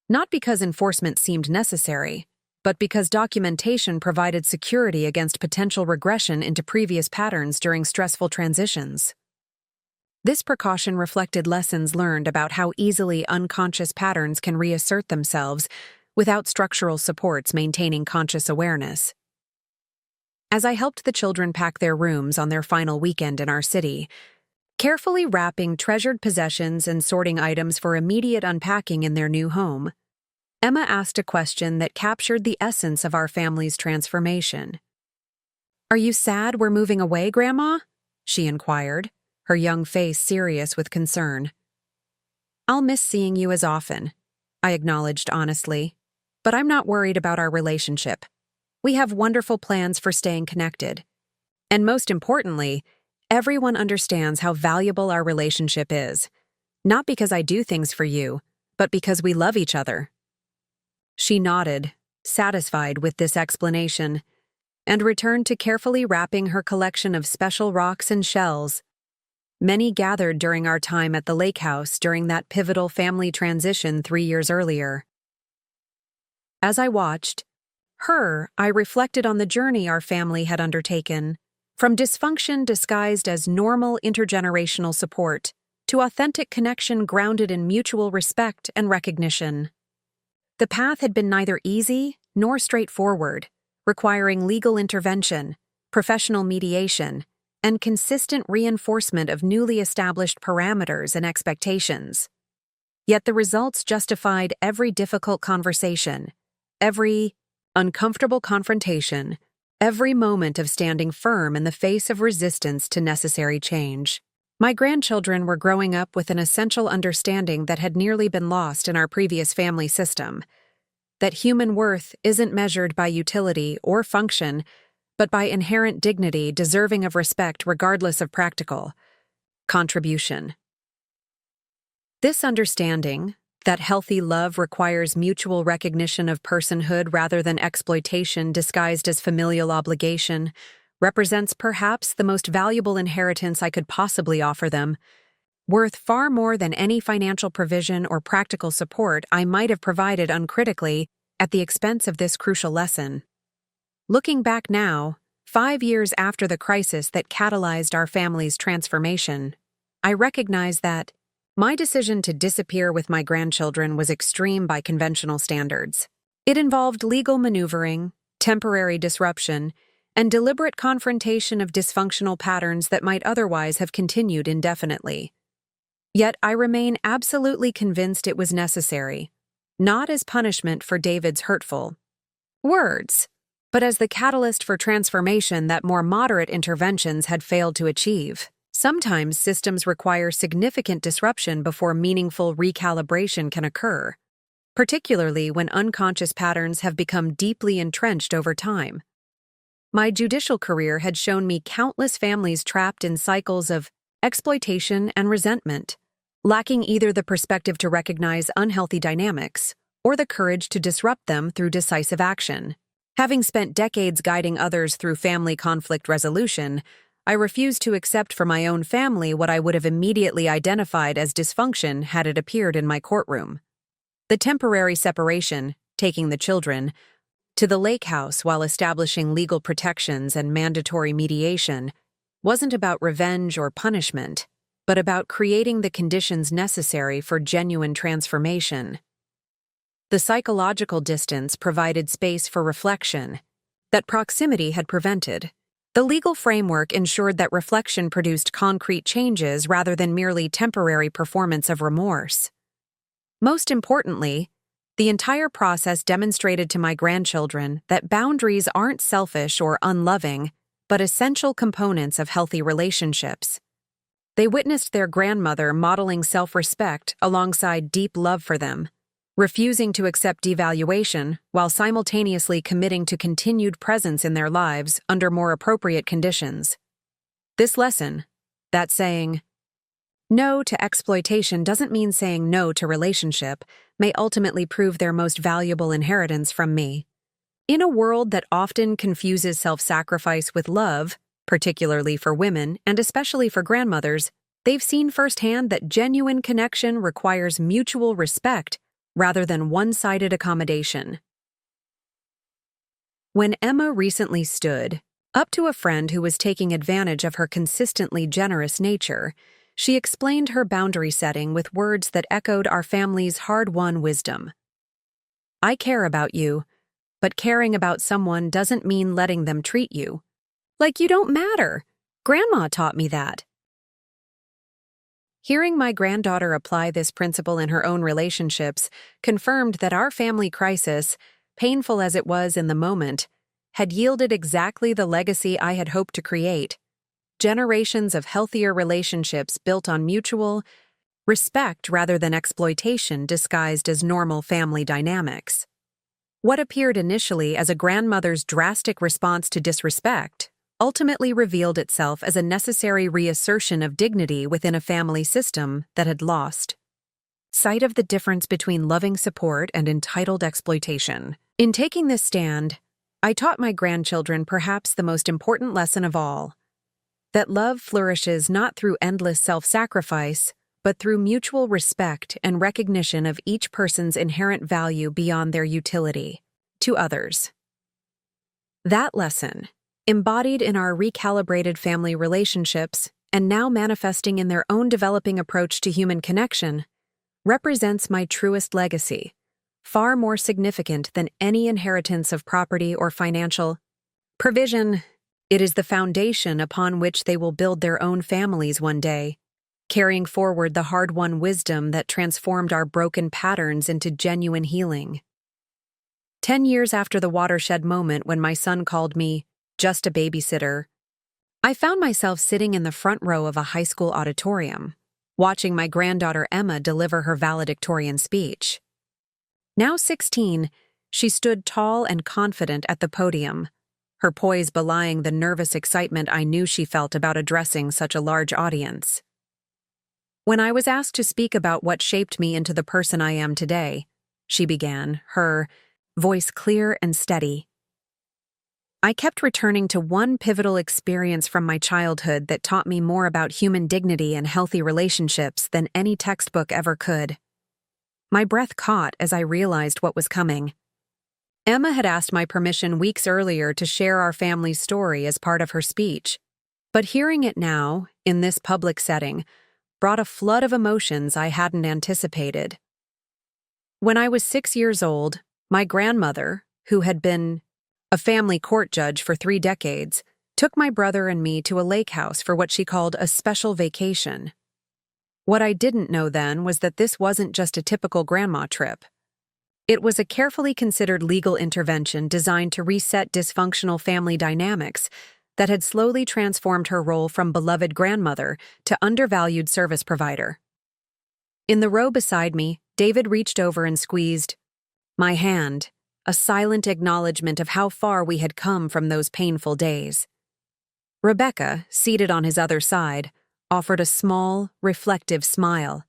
not because enforcement seemed necessary, but because documentation provided security against potential regression into previous patterns during stressful transitions. This precaution reflected lessons learned about how easily unconscious patterns can reassert themselves without structural supports maintaining conscious awareness. As I helped the children pack their rooms on their final weekend in our city, carefully wrapping treasured possessions and sorting items for immediate unpacking in their new home, Emma asked a question that captured the essence of our family's transformation. "Are you sad we're moving away, Grandma?" she inquired, her young face serious with concern. "I'll miss seeing you as often," I acknowledged honestly. "But I'm not worried about our relationship. We have wonderful plans for staying connected. And most importantly, everyone understands how valuable our relationship is. Not because I do things for you, but because we love each other." She nodded, satisfied with this explanation, and returned to carefully wrapping her collection of special rocks and shells. Many gathered during our time at the lake house during that pivotal family transition 3 years earlier. As I watched I reflected on the journey our family had undertaken, from dysfunction disguised as normal intergenerational support to authentic connection grounded in mutual respect and recognition. The path had been neither easy nor straightforward, requiring legal intervention, professional mediation, and consistent reinforcement of newly established parameters and expectations. Yet the results justified every difficult conversation, every uncomfortable confrontation, every moment of standing firm in the face of resistance to necessary change. My grandchildren were growing up with an essential understanding that had nearly been lost in our previous family system: that human worth isn't measured by utility or function, but by inherent dignity deserving of respect regardless of practical contribution. This understanding, that healthy love requires mutual recognition of personhood rather than exploitation disguised as familial obligation, represents perhaps the most valuable inheritance I could possibly offer them, worth far more than any financial provision or practical support I might have provided uncritically at the expense of this crucial lesson. Looking back now, 5 years after the crisis that catalyzed our family's transformation, I recognize that my decision to disappear with my grandchildren was extreme by conventional standards. It involved legal maneuvering, temporary disruption, and deliberate confrontation of dysfunctional patterns that might otherwise have continued indefinitely. Yet I remain absolutely convinced it was necessary, not as punishment for David's hurtful words, but as the catalyst for transformation that more moderate interventions had failed to achieve. Sometimes systems require significant disruption before meaningful recalibration can occur, particularly when unconscious patterns have become deeply entrenched over time. My judicial career had shown me countless families trapped in cycles of exploitation and resentment, lacking either the perspective to recognize unhealthy dynamics or the courage to disrupt them through decisive action. Having spent decades guiding others through family conflict resolution, I refused to accept for my own family what I would have immediately identified as dysfunction had it appeared in my courtroom. The temporary separation, taking the children to the lake house while establishing legal protections and mandatory mediation, wasn't about revenge or punishment, but about creating the conditions necessary for genuine transformation. The psychological distance provided space for reflection that proximity had prevented. The legal framework ensured that reflection produced concrete changes rather than merely temporary performance of remorse. Most importantly, the entire process demonstrated to my grandchildren that boundaries aren't selfish or unloving, but essential components of healthy relationships. They witnessed their grandmother modeling self-respect alongside deep love for them, refusing to accept devaluation while simultaneously committing to continued presence in their lives under more appropriate conditions. This lesson, that saying no to exploitation doesn't mean saying no to relationship, may ultimately prove their most valuable inheritance from me. In a world that often confuses self-sacrifice with love, particularly for women and especially for grandmothers, they've seen firsthand that genuine connection requires mutual respect rather than one-sided accommodation. When Emma recently stood up to a friend who was taking advantage of her consistently generous nature, she explained her boundary setting with words that echoed our family's hard-won wisdom. "I care about you, but caring about someone doesn't mean letting them treat you like you don't matter. Grandma taught me that." Hearing my granddaughter apply this principle in her own relationships confirmed that our family crisis, painful as it was in the moment, had yielded exactly the legacy I had hoped to create: generations of healthier relationships built on mutual respect rather than exploitation disguised as normal family dynamics. What appeared initially as a grandmother's drastic response to disrespect ultimately revealed itself as a necessary reassertion of dignity within a family system that had lost sight of the difference between loving support and entitled exploitation. In taking this stand, I taught my grandchildren perhaps the most important lesson of all: that love flourishes not through endless self-sacrifice, but through mutual respect and recognition of each person's inherent value beyond their utility to others. That lesson, embodied in our recalibrated family relationships and now manifesting in their own developing approach to human connection, represents my truest legacy, far more significant than any inheritance of property or financial provision. It is the foundation upon which they will build their own families one day, carrying forward the hard-won wisdom that transformed our broken patterns into genuine healing. 10 years after the watershed moment when my son called me just a babysitter, I found myself sitting in the front row of a high school auditorium, watching my granddaughter Emma deliver her valedictorian speech. Now 16, she stood tall and confident at the podium, her poise belying the nervous excitement I knew she felt about addressing such a large audience. When I was asked to speak about what shaped me into the person I am today, she began, her voice clear and steady, I kept returning to one pivotal experience from my childhood that taught me more about human dignity and healthy relationships than any textbook ever could. My breath caught as I realized what was coming. Emma had asked my permission weeks earlier to share our family's story as part of her speech, but hearing it now, in this public setting, brought a flood of emotions I hadn't anticipated. When I was 6 years old, my grandmother, who had been a family court judge for 3 decades, took my brother and me to a lake house for what she called a special vacation. What I didn't know then was that this wasn't just a typical grandma trip. It was a carefully considered legal intervention designed to reset dysfunctional family dynamics that had slowly transformed her role from beloved grandmother to undervalued service provider. In the row beside me, David reached over and squeezed my hand, a silent acknowledgement of how far we had come from those painful days. Rebecca, seated on his other side, offered a small, reflective smile.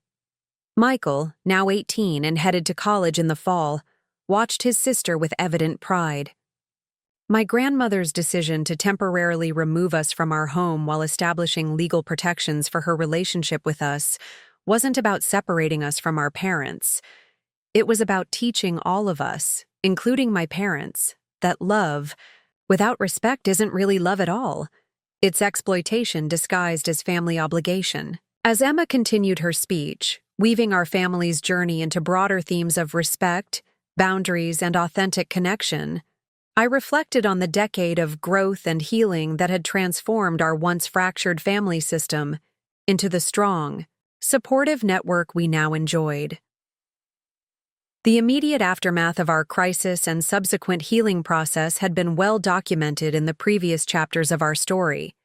Michael, now 18 and headed to college in the fall, watched his sister with evident pride. My grandmother's decision to temporarily remove us from our home while establishing legal protections for her relationship with us wasn't about separating us from our parents. It was about teaching all of us, including my parents, that love, without respect, isn't really love at all. It's exploitation disguised as family obligation. As Emma continued her speech, weaving our family's journey into broader themes of respect, boundaries, and authentic connection, I reflected on the decade of growth and healing that had transformed our once fractured family system into the strong, supportive network we now enjoyed. The immediate aftermath of our crisis and subsequent healing process had been well documented in the previous chapters of our story.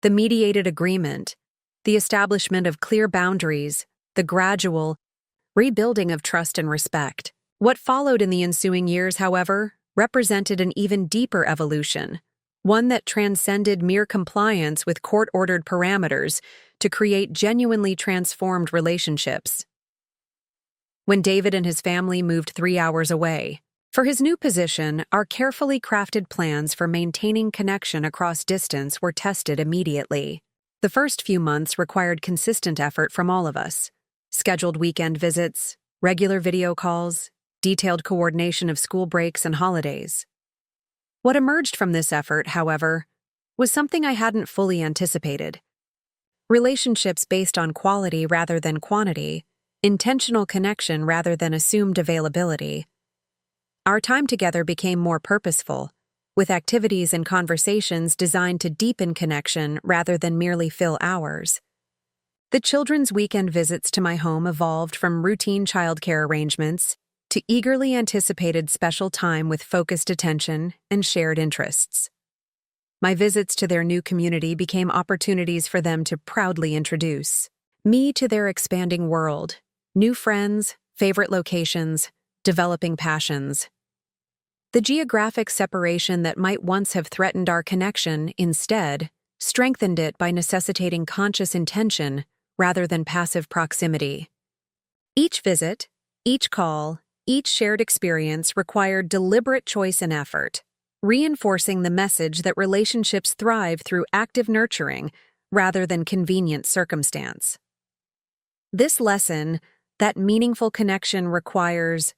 The mediated agreement, the establishment of clear boundaries, the gradual rebuilding of trust and respect. What followed in the ensuing years, however, represented an even deeper evolution, one that transcended mere compliance with court-ordered parameters to create genuinely transformed relationships. When David and his family moved 3 hours away for his new position, our carefully crafted plans for maintaining connection across distance were tested immediately. The first few months required consistent effort from all of us: scheduled weekend visits, regular video calls, detailed coordination of school breaks and holidays. What emerged from this effort, however, was something I hadn't fully anticipated: relationships based on quality rather than quantity, intentional connection rather than assumed availability. Our time together became more purposeful, with activities and conversations designed to deepen connection rather than merely fill hours. The children's weekend visits to my home evolved from routine childcare arrangements to eagerly anticipated special time with focused attention and shared interests. My visits to their new community became opportunities for them to proudly introduce me to their expanding world, new friends, favorite locations, developing passions. The geographic separation that might once have threatened our connection, instead, strengthened it by necessitating conscious intention rather than passive proximity. Each visit, each call, each shared experience required deliberate choice and effort, reinforcing the message that relationships thrive through active nurturing rather than convenient circumstance. This lesson, that meaningful connection requires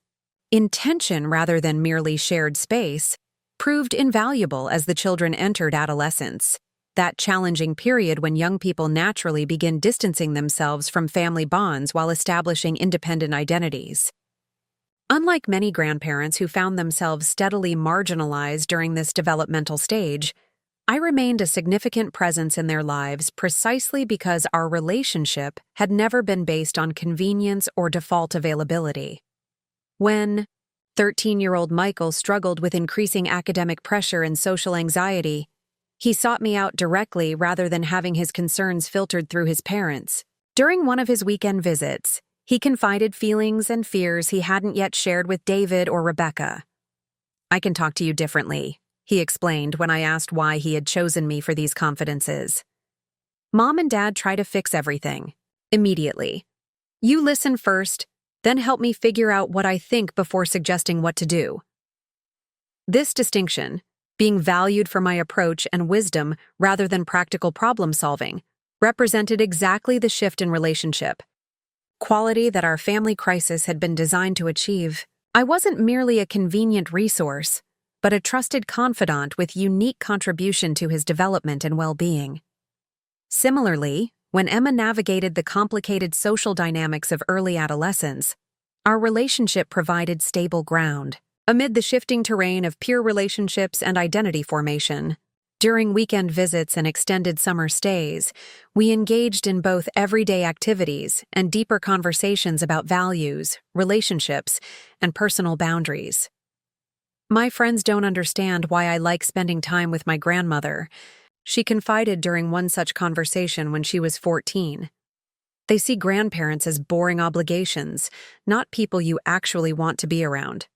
intention rather than merely shared space, proved invaluable as the children entered adolescence, that challenging period when young people naturally begin distancing themselves from family bonds while establishing independent identities. Unlike many grandparents who found themselves steadily marginalized during this developmental stage, I remained a significant presence in their lives precisely because our relationship had never been based on convenience or default availability. When 13-year-old Michael struggled with increasing academic pressure and social anxiety, he sought me out directly rather than having his concerns filtered through his parents. During one of his weekend visits, he confided feelings and fears he hadn't yet shared with David or Rebecca. "I can talk to you differently," he explained when I asked why he had chosen me for these confidences. "Mom and Dad try to fix everything immediately. You listen first, then help me figure out what I think before suggesting what to do." This distinction, being valued for my approach and wisdom rather than practical problem-solving, represented exactly the shift in relationship quality that our family crisis had been designed to achieve. I wasn't merely a convenient resource, but a trusted confidant with unique contribution to his development and well-being. Similarly, when Emma navigated the complicated social dynamics of early adolescence, our relationship provided stable ground. Amid the shifting terrain of peer relationships and identity formation, during weekend visits and extended summer stays, we engaged in both everyday activities and deeper conversations about values, relationships, and personal boundaries. "My friends don't understand why I like spending time with my grandmother," she confided during one such conversation when she was 14. "They see grandparents as boring obligations, not people you actually want to be around."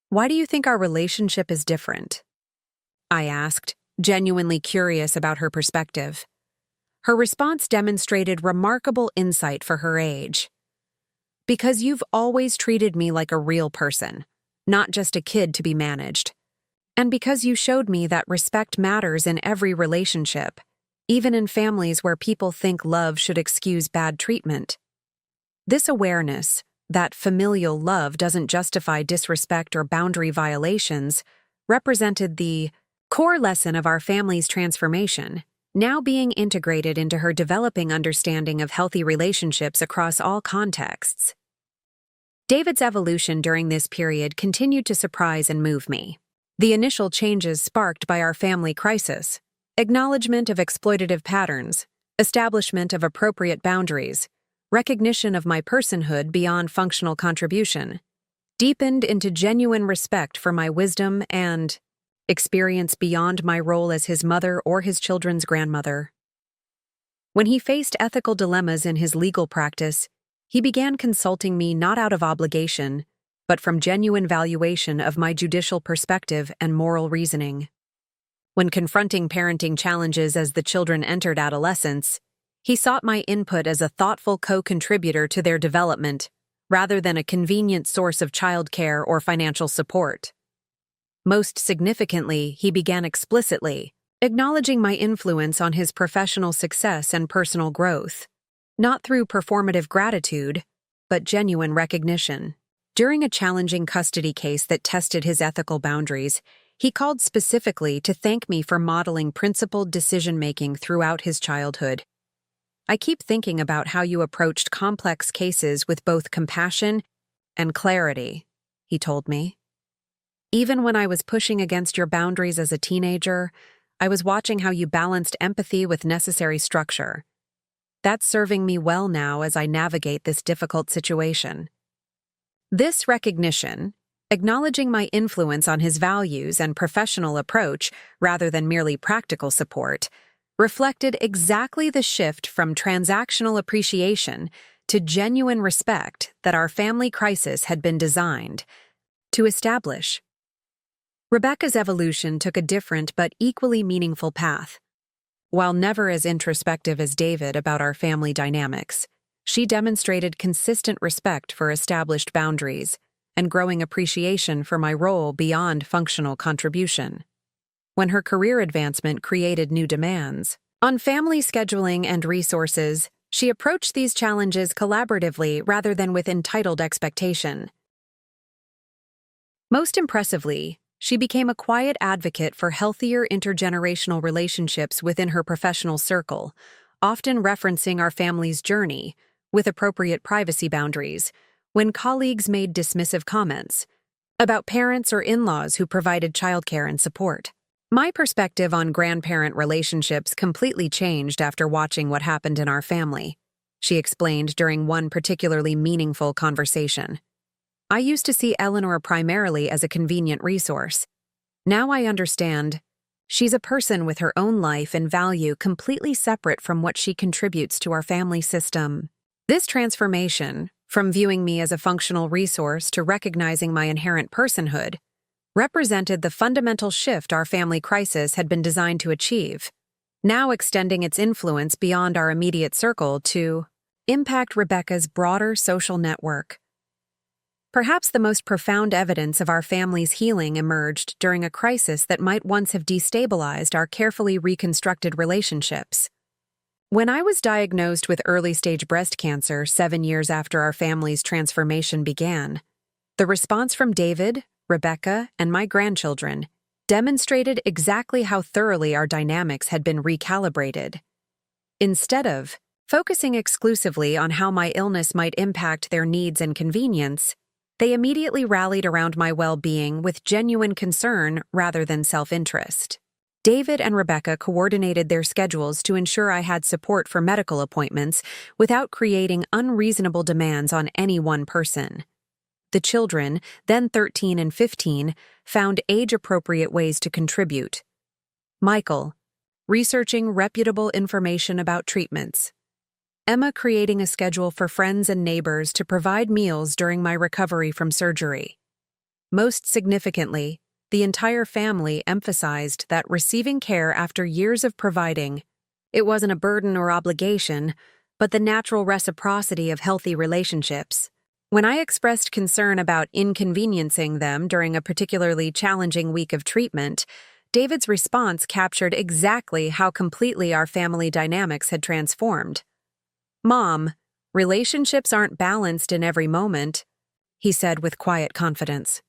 "Why do you think our relationship is different?" I asked, genuinely curious about her perspective. Her response demonstrated remarkable insight for her age. "Because you've always treated me like a real person, not just a kid to be managed. And because you showed me that respect matters in every relationship, even in families where people think love should excuse bad treatment." This awareness, that familial love doesn't justify disrespect or boundary violations, represented the core lesson of our family's transformation, now being integrated into her developing understanding of healthy relationships across all contexts. David's evolution during this period continued to surprise and move me. The initial changes sparked by our family crisis, acknowledgement of exploitative patterns, establishment of appropriate boundaries, recognition of my personhood beyond functional contribution, deepened into genuine respect for my wisdom and experience beyond my role as his mother or his children's grandmother. When he faced ethical dilemmas in his legal practice, he began consulting me not out of obligation, but from genuine valuation of my judicial perspective and moral reasoning. When confronting parenting challenges as the children entered adolescence, he sought my input as a thoughtful co-contributor to their development, rather than a convenient source of childcare or financial support. Most significantly, he began explicitly acknowledging my influence on his professional success and personal growth, not through performative gratitude, but genuine recognition. During a challenging custody case that tested his ethical boundaries, he called specifically to thank me for modeling principled decision-making throughout his childhood. "I keep thinking about how you approached complex cases with both compassion and clarity," he told me. "Even when I was pushing against your boundaries as a teenager, I was watching how you balanced empathy with necessary structure. That's serving me well now as I navigate this difficult situation. This recognition, acknowledging my influence on his values and professional approach rather than merely practical support, reflected exactly the shift from transactional appreciation to genuine respect that our family crisis had been designed to establish. Rebecca's evolution took a different but equally meaningful path. While never as introspective as David about our family dynamics, she demonstrated consistent respect for established boundaries and growing appreciation for my role beyond functional contribution. When her career advancement created new demands on family scheduling and resources, she approached these challenges collaboratively rather than with entitled expectation. Most impressively, she became a quiet advocate for healthier intergenerational relationships within her professional circle, often referencing our family's journey, with appropriate privacy boundaries, when colleagues made dismissive comments about parents or in-laws who provided childcare and support. My perspective on grandparent relationships completely changed after watching what happened in our family, she explained during one particularly meaningful conversation. I used to see Eleanor primarily as a convenient resource. Now I understand. She's a person with her own life and value completely separate from what she contributes to our family system. This transformation, from viewing me as a functional resource to recognizing my inherent personhood, represented the fundamental shift our family crisis had been designed to achieve, now extending its influence beyond our immediate circle to impact Rebecca's broader social network. Perhaps the most profound evidence of our family's healing emerged during a crisis that might once have destabilized our carefully reconstructed relationships. When I was diagnosed with early-stage breast cancer 7 years after our family's transformation began, the response from David, Rebecca, and my grandchildren demonstrated exactly how thoroughly our dynamics had been recalibrated. Instead of focusing exclusively on how my illness might impact their needs and convenience, they immediately rallied around my well-being with genuine concern rather than self-interest. David and Rebecca coordinated their schedules to ensure I had support for medical appointments without creating unreasonable demands on any one person. The children, then 13 and 15, found age-appropriate ways to contribute. Michael, researching reputable information about treatments. Emma creating a schedule for friends and neighbors to provide meals during my recovery from surgery. Most significantly, the entire family emphasized that receiving care after years of providing, it wasn't a burden or obligation, but the natural reciprocity of healthy relationships. When I expressed concern about inconveniencing them during a particularly challenging week of treatment, David's response captured exactly how completely our family dynamics had transformed. "Mom, relationships aren't balanced in every moment," he said with quiet confidence.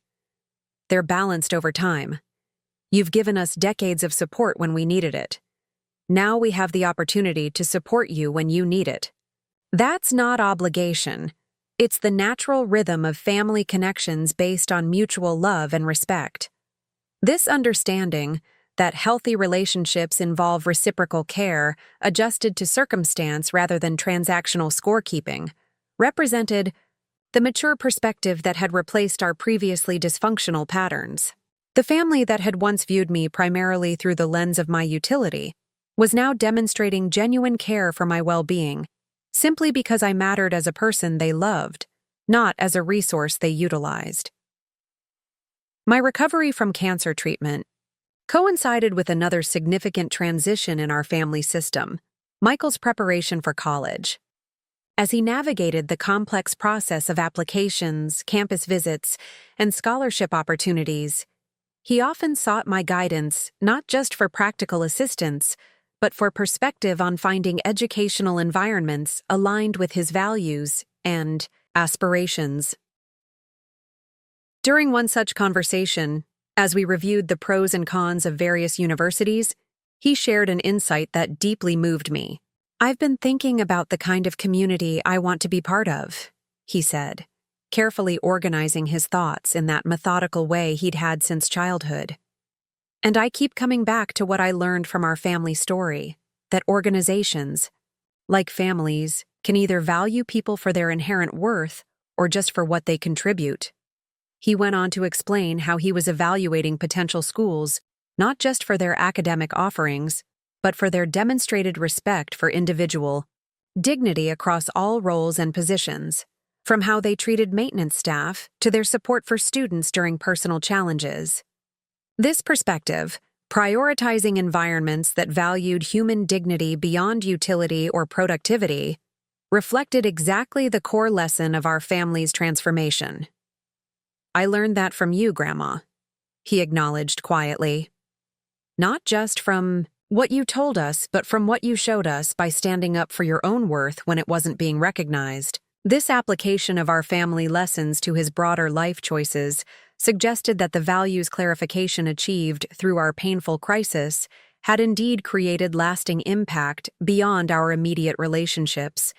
"They're balanced over time. You've given us decades of support when we needed it. Now we have the opportunity to support you when you need it. That's not obligation. It's the natural rhythm of family connections based on mutual love and respect." This understanding, that healthy relationships involve reciprocal care, adjusted to circumstance rather than transactional scorekeeping, represented the mature perspective that had replaced our previously dysfunctional patterns. The family that had once viewed me primarily through the lens of my utility was now demonstrating genuine care for my well-being, simply because I mattered as a person they loved, not as a resource they utilized. My recovery from cancer treatment coincided with another significant transition in our family system, Michael's preparation for college. As he navigated the complex process of applications, campus visits, and scholarship opportunities, he often sought my guidance not just for practical assistance, but for perspective on finding educational environments aligned with his values and aspirations. During one such conversation, as we reviewed the pros and cons of various universities, he shared an insight that deeply moved me. "I've been thinking about the kind of community I want to be part of," he said, carefully organizing his thoughts in that methodical way he'd had since childhood. "And I keep coming back to what I learned from our family story, that organizations, like families, can either value people for their inherent worth or just for what they contribute. He went on to explain how he was evaluating potential schools not just for their academic offerings, but for their demonstrated respect for individual dignity across all roles and positions, from how they treated maintenance staff to their support for students during personal challenges. This perspective, prioritizing environments that valued human dignity beyond utility or productivity, reflected exactly the core lesson of our family's transformation. "I learned that from you, Grandma," he acknowledged quietly. "Not just from what you told us, but from what you showed us by standing up for your own worth when it wasn't being recognized." This application of our family lessons to his broader life choices suggested that the values clarification achieved through our painful crisis had indeed created lasting impact beyond our immediate relationships,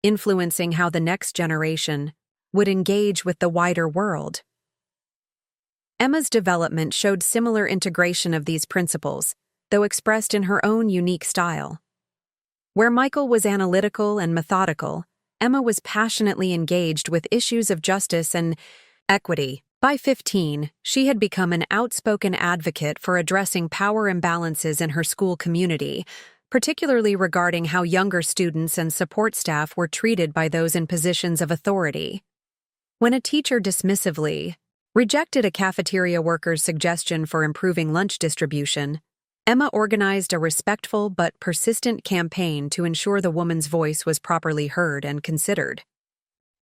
influencing how the next generation would engage with the wider world. Emma's development showed similar integration of these principles, though expressed in her own unique style. Where Michael was analytical and methodical, Emma was passionately engaged with issues of justice and equity. By 15, she had become an outspoken advocate for addressing power imbalances in her school community, particularly regarding how younger students and support staff were treated by those in positions of authority. When a teacher dismissively rejected a cafeteria worker's suggestion for improving lunch distribution, Emma organized a respectful but persistent campaign to ensure the woman's voice was properly heard and considered.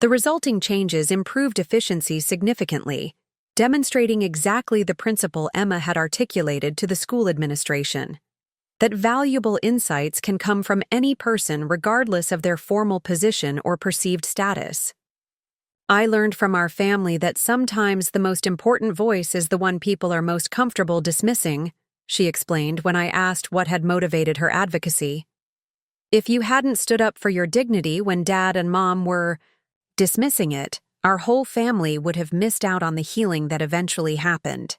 The resulting changes improved efficiency significantly, demonstrating exactly the principle Emma had articulated to the school administration: that valuable insights can come from any person regardless of their formal position or perceived status. "I learned from our family that sometimes the most important voice is the one people are most comfortable dismissing," she explained when I asked what had motivated her advocacy. "If you hadn't stood up for your dignity when Dad and Mom were dismissing it, our whole family would have missed out on the healing that eventually happened."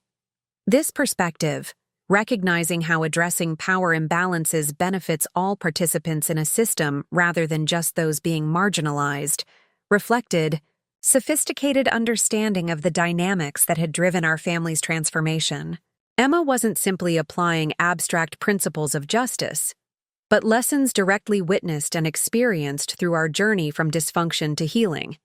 This perspective, recognizing how addressing power imbalances benefits all participants in a system rather than just those being marginalized, reflected sophisticated understanding of the dynamics that had driven our family's transformation. Emma wasn't simply applying abstract principles of justice, but lessons directly witnessed and experienced through our journey from dysfunction to healing.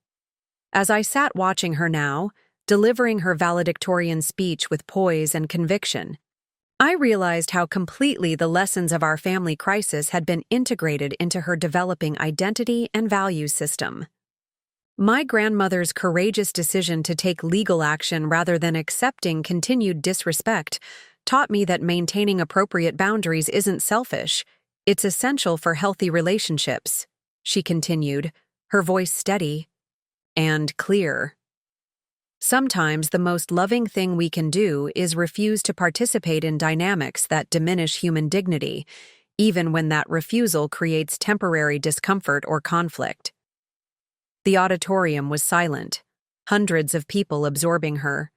As I sat watching her now, delivering her valedictorian speech with poise and conviction, I realized how completely the lessons of our family crisis had been integrated into her developing identity and values system. My grandmother's courageous decision to take legal action rather than accepting continued disrespect taught me that maintaining appropriate boundaries isn't selfish, it's essential for healthy relationships, she continued, her voice steady and clear. Sometimes the most loving thing we can do is refuse to participate in dynamics that diminish human dignity, even when that refusal creates temporary discomfort or conflict. The auditorium was silent, hundreds of people absorbing her,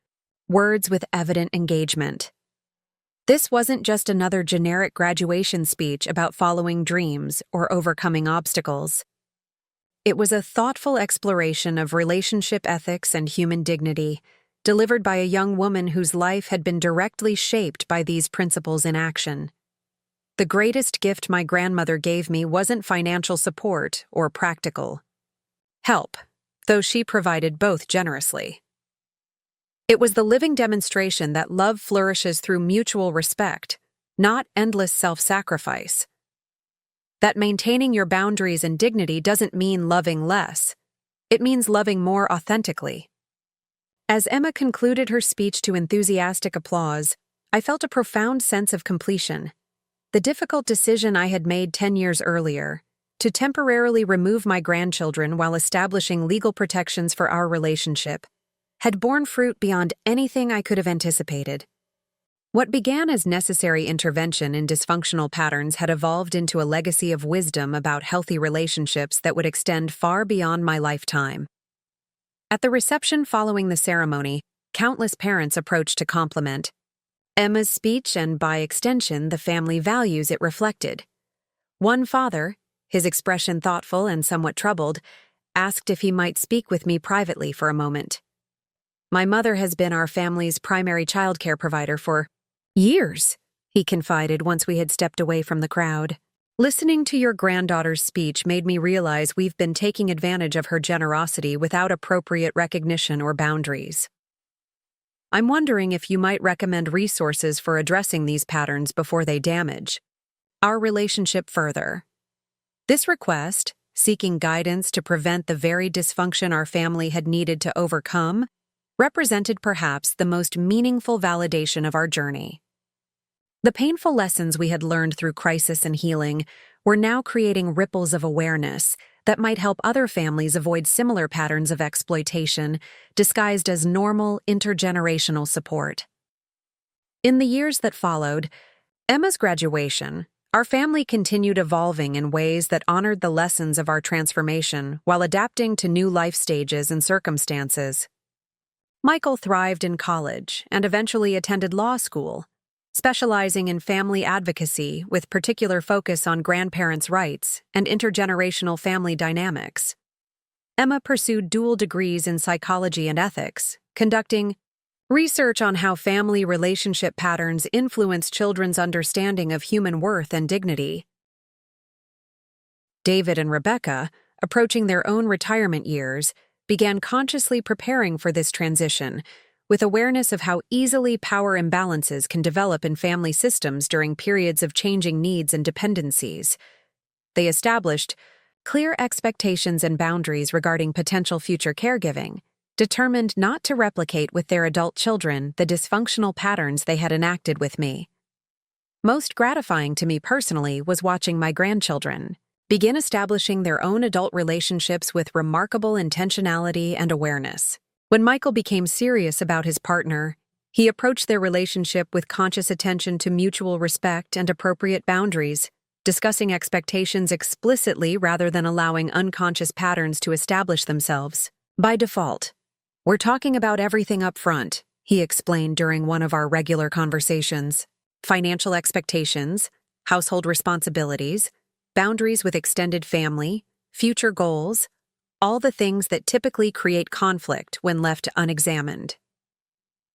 words with evident engagement. This wasn't just another generic graduation speech about following dreams or overcoming obstacles. It was a thoughtful exploration of relationship ethics and human dignity, delivered by a young woman whose life had been directly shaped by these principles in action. The greatest gift my grandmother gave me wasn't financial support or practical help, though she provided both generously. It was the living demonstration that love flourishes through mutual respect, not endless self-sacrifice. That maintaining your boundaries and dignity doesn't mean loving less. It means loving more authentically. As Emma concluded her speech to enthusiastic applause, I felt a profound sense of completion. The difficult decision I had made 10 years earlier, to temporarily remove my grandchildren while establishing legal protections for our relationship, had borne fruit beyond anything I could have anticipated. What began as necessary intervention in dysfunctional patterns had evolved into a legacy of wisdom about healthy relationships that would extend far beyond my lifetime. At the reception following the ceremony, countless parents approached to compliment Emma's speech and, by extension, the family values it reflected. One father, his expression thoughtful and somewhat troubled, asked if he might speak with me privately for a moment. "My mother has been our family's primary childcare provider for years," he confided once we had stepped away from the crowd. "Listening to your granddaughter's speech made me realize we've been taking advantage of her generosity without appropriate recognition or boundaries. I'm wondering if you might recommend resources for addressing these patterns before they damage our relationship further." This request, seeking guidance to prevent the very dysfunction our family had needed to overcome, represented perhaps the most meaningful validation of our journey. The painful lessons we had learned through crisis and healing were now creating ripples of awareness that might help other families avoid similar patterns of exploitation disguised as normal intergenerational support. In the years that followed Emma's graduation, our family continued evolving in ways that honored the lessons of our transformation while adapting to new life stages and circumstances. Michael thrived in college and eventually attended law school, specializing in family advocacy with particular focus on grandparents' rights and intergenerational family dynamics. Emma pursued dual degrees in psychology and ethics, conducting research on how family relationship patterns influence children's understanding of human worth and dignity. David and Rebecca, approaching their own retirement years, began consciously preparing for this transition, with awareness of how easily power imbalances can develop in family systems during periods of changing needs and dependencies. They established clear expectations and boundaries regarding potential future caregiving, determined not to replicate with their adult children the dysfunctional patterns they had enacted with me. Most gratifying to me personally was watching my grandchildren begin establishing their own adult relationships with remarkable intentionality and awareness. When Michael became serious about his partner, he approached their relationship with conscious attention to mutual respect and appropriate boundaries, discussing expectations explicitly rather than allowing unconscious patterns to establish themselves. By default, "We're talking about everything up front," he explained during one of our regular conversations. "Financial expectations, household responsibilities, boundaries with extended family, future goals, all the things that typically create conflict when left unexamined."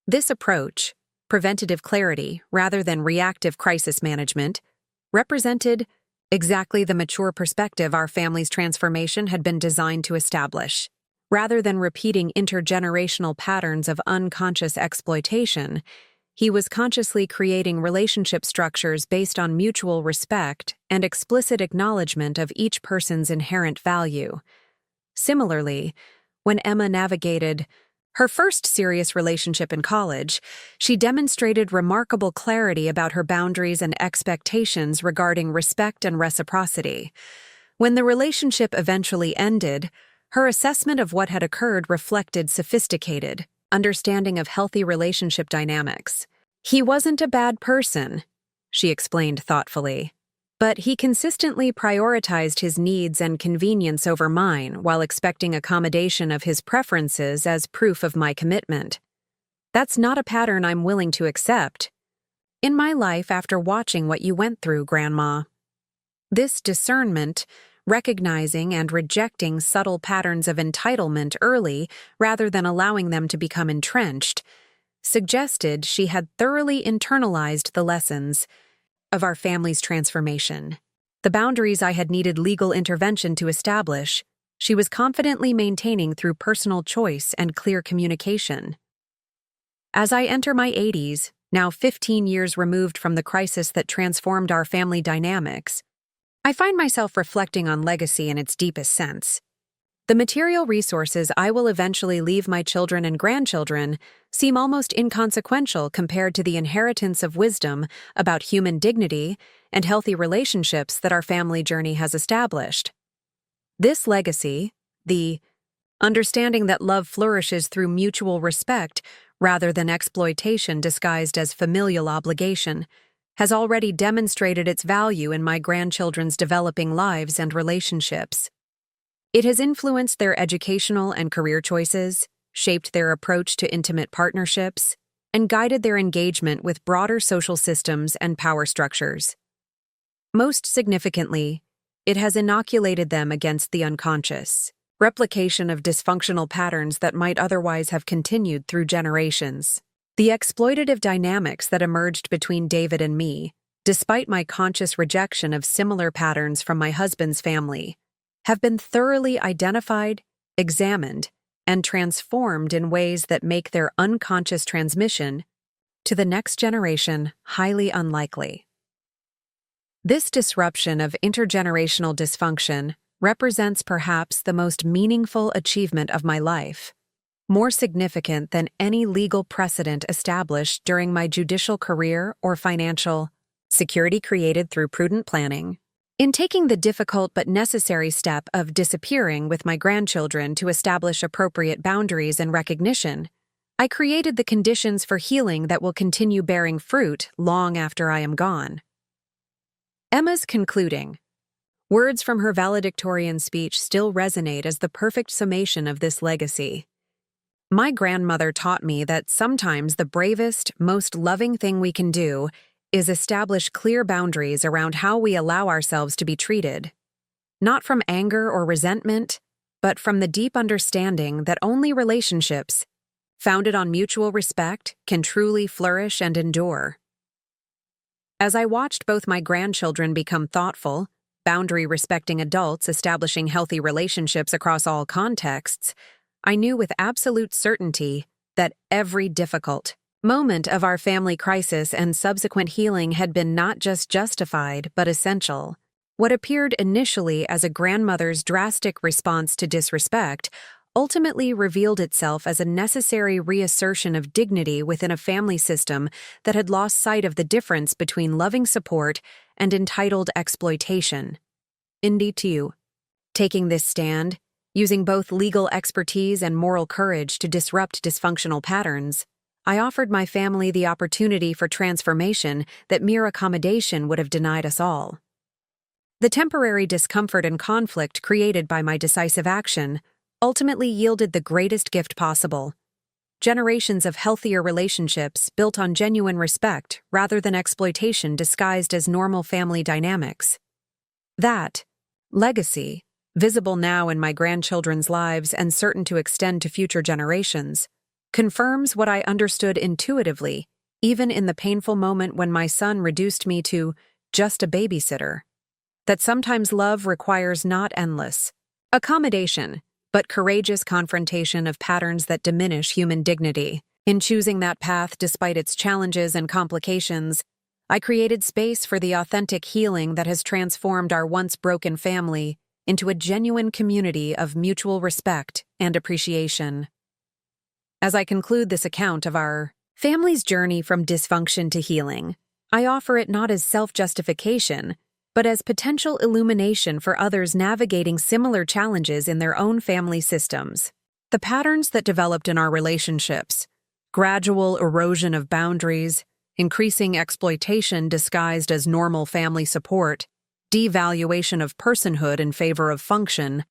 This approach, preventative clarity rather than reactive crisis management, represented exactly the mature perspective our family's transformation had been designed to establish. Rather than repeating intergenerational patterns of unconscious exploitation, he was consciously creating relationship structures based on mutual respect and explicit acknowledgement of each person's inherent value. Similarly, when Emma navigated her first serious relationship in college, she demonstrated remarkable clarity about her boundaries and expectations regarding respect and reciprocity. When the relationship eventually ended, her assessment of what had occurred reflected sophisticated understanding of healthy relationship dynamics. "He wasn't a bad person," she explained thoughtfully, "but he consistently prioritized his needs and convenience over mine while expecting accommodation of his preferences as proof of my commitment. That's not a pattern I'm willing to accept in my life after watching what you went through, Grandma." This discernment, recognizing and rejecting subtle patterns of entitlement early rather than allowing them to become entrenched, suggested she had thoroughly internalized the lessons of our family's transformation. The boundaries I had needed legal intervention to establish, she was confidently maintaining through personal choice and clear communication. As I enter my 80s, now 15 years removed from the crisis that transformed our family dynamics, I find myself reflecting on legacy in its deepest sense. The material resources I will eventually leave my children and grandchildren seem almost inconsequential compared to the inheritance of wisdom about human dignity and healthy relationships that our family journey has established. This legacy, the understanding that love flourishes through mutual respect rather than exploitation disguised as familial obligation, has already demonstrated its value in my grandchildren's developing lives and relationships. It has influenced their educational and career choices, shaped their approach to intimate partnerships, and guided their engagement with broader social systems and power structures. Most significantly, It has inoculated them against the unconscious replication of dysfunctional patterns that might otherwise have continued through generations. The exploitative dynamics that emerged between David and me, despite my conscious rejection of similar patterns from my husband's family, have been thoroughly identified, examined, and transformed in ways that make their unconscious transmission to the next generation highly unlikely. This disruption of intergenerational dysfunction represents perhaps the most meaningful achievement of my life, more significant than any legal precedent established during my judicial career or financial security created through prudent planning. In taking the difficult but necessary step of disappearing with my grandchildren to establish appropriate boundaries and recognition, I created the conditions for healing that will continue bearing fruit long after I am gone. Emma's concluding words from her valedictorian speech still resonate as the perfect summation of this legacy. My grandmother taught me that sometimes the bravest, most loving thing we can do is establish clear boundaries around how we allow ourselves to be treated, not from anger or resentment, but from the deep understanding that only relationships founded on mutual respect can truly flourish and endure. As I watched both my grandchildren become thoughtful, boundary-respecting adults establishing healthy relationships across all contexts, I knew with absolute certainty that every difficult moment of our family crisis and subsequent healing had been not just justified, but essential. What appeared initially as a grandmother's drastic response to disrespect ultimately revealed itself as a necessary reassertion of dignity within a family system that had lost sight of the difference between loving support and entitled exploitation. Indeed, taking this stand, using both legal expertise and moral courage to disrupt dysfunctional patterns, I offered my family the opportunity for transformation that mere accommodation would have denied us all. The temporary discomfort and conflict created by my decisive action ultimately yielded the greatest gift possible: generations of healthier relationships built on genuine respect rather than exploitation disguised as normal family dynamics. That legacy, visible now in my grandchildren's lives and certain to extend to future generations, confirms what I understood intuitively, even in the painful moment when my son reduced me to just a babysitter: that sometimes love requires not endless accommodation, but courageous confrontation of patterns that diminish human dignity. In choosing that path despite its challenges and complications, I created space for the authentic healing that has transformed our once broken family into a genuine community of mutual respect and appreciation. As I conclude this account of our family's journey from dysfunction to healing, I offer it not as self-justification, but as potential illumination for others navigating similar challenges in their own family systems. The patterns that developed in our relationships, gradual erosion of boundaries, increasing exploitation disguised as normal family support, devaluation of personhood in favor of function,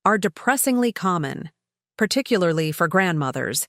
are depressingly common, particularly for grandmothers,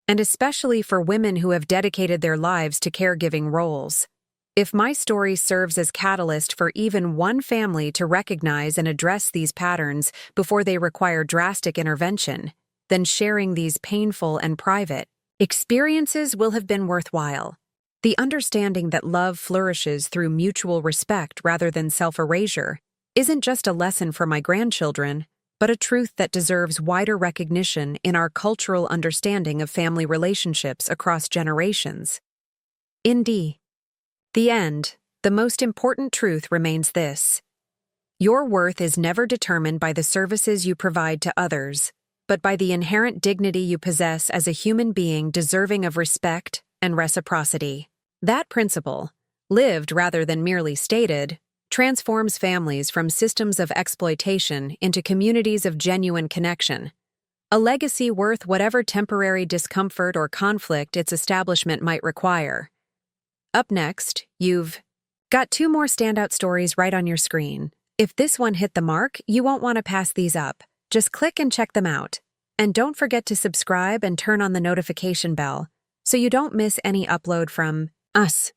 and especially for women who have dedicated their lives to caregiving roles. If my story serves as catalyst for even one family to recognize and address these patterns before they require drastic intervention, then sharing these painful and private experiences will have been worthwhile. The understanding that love flourishes through mutual respect rather than self-erasure isn't just a lesson for my grandchildren, but a truth that deserves wider recognition in our cultural understanding of family relationships across generations. Indeed, the end, the most important truth remains this: your worth is never determined by the services you provide to others, but by the inherent dignity you possess as a human being deserving of respect and reciprocity. That principle, lived rather than merely stated, transforms families from systems of exploitation into communities of genuine connection, a legacy worth whatever temporary discomfort or conflict its establishment might require. Up next, you've got 2 more standout stories right on your screen. If this one hit the mark, you won't want to pass these up. Just click and check them out. And don't forget to subscribe and turn on the notification bell so you don't miss any upload from us.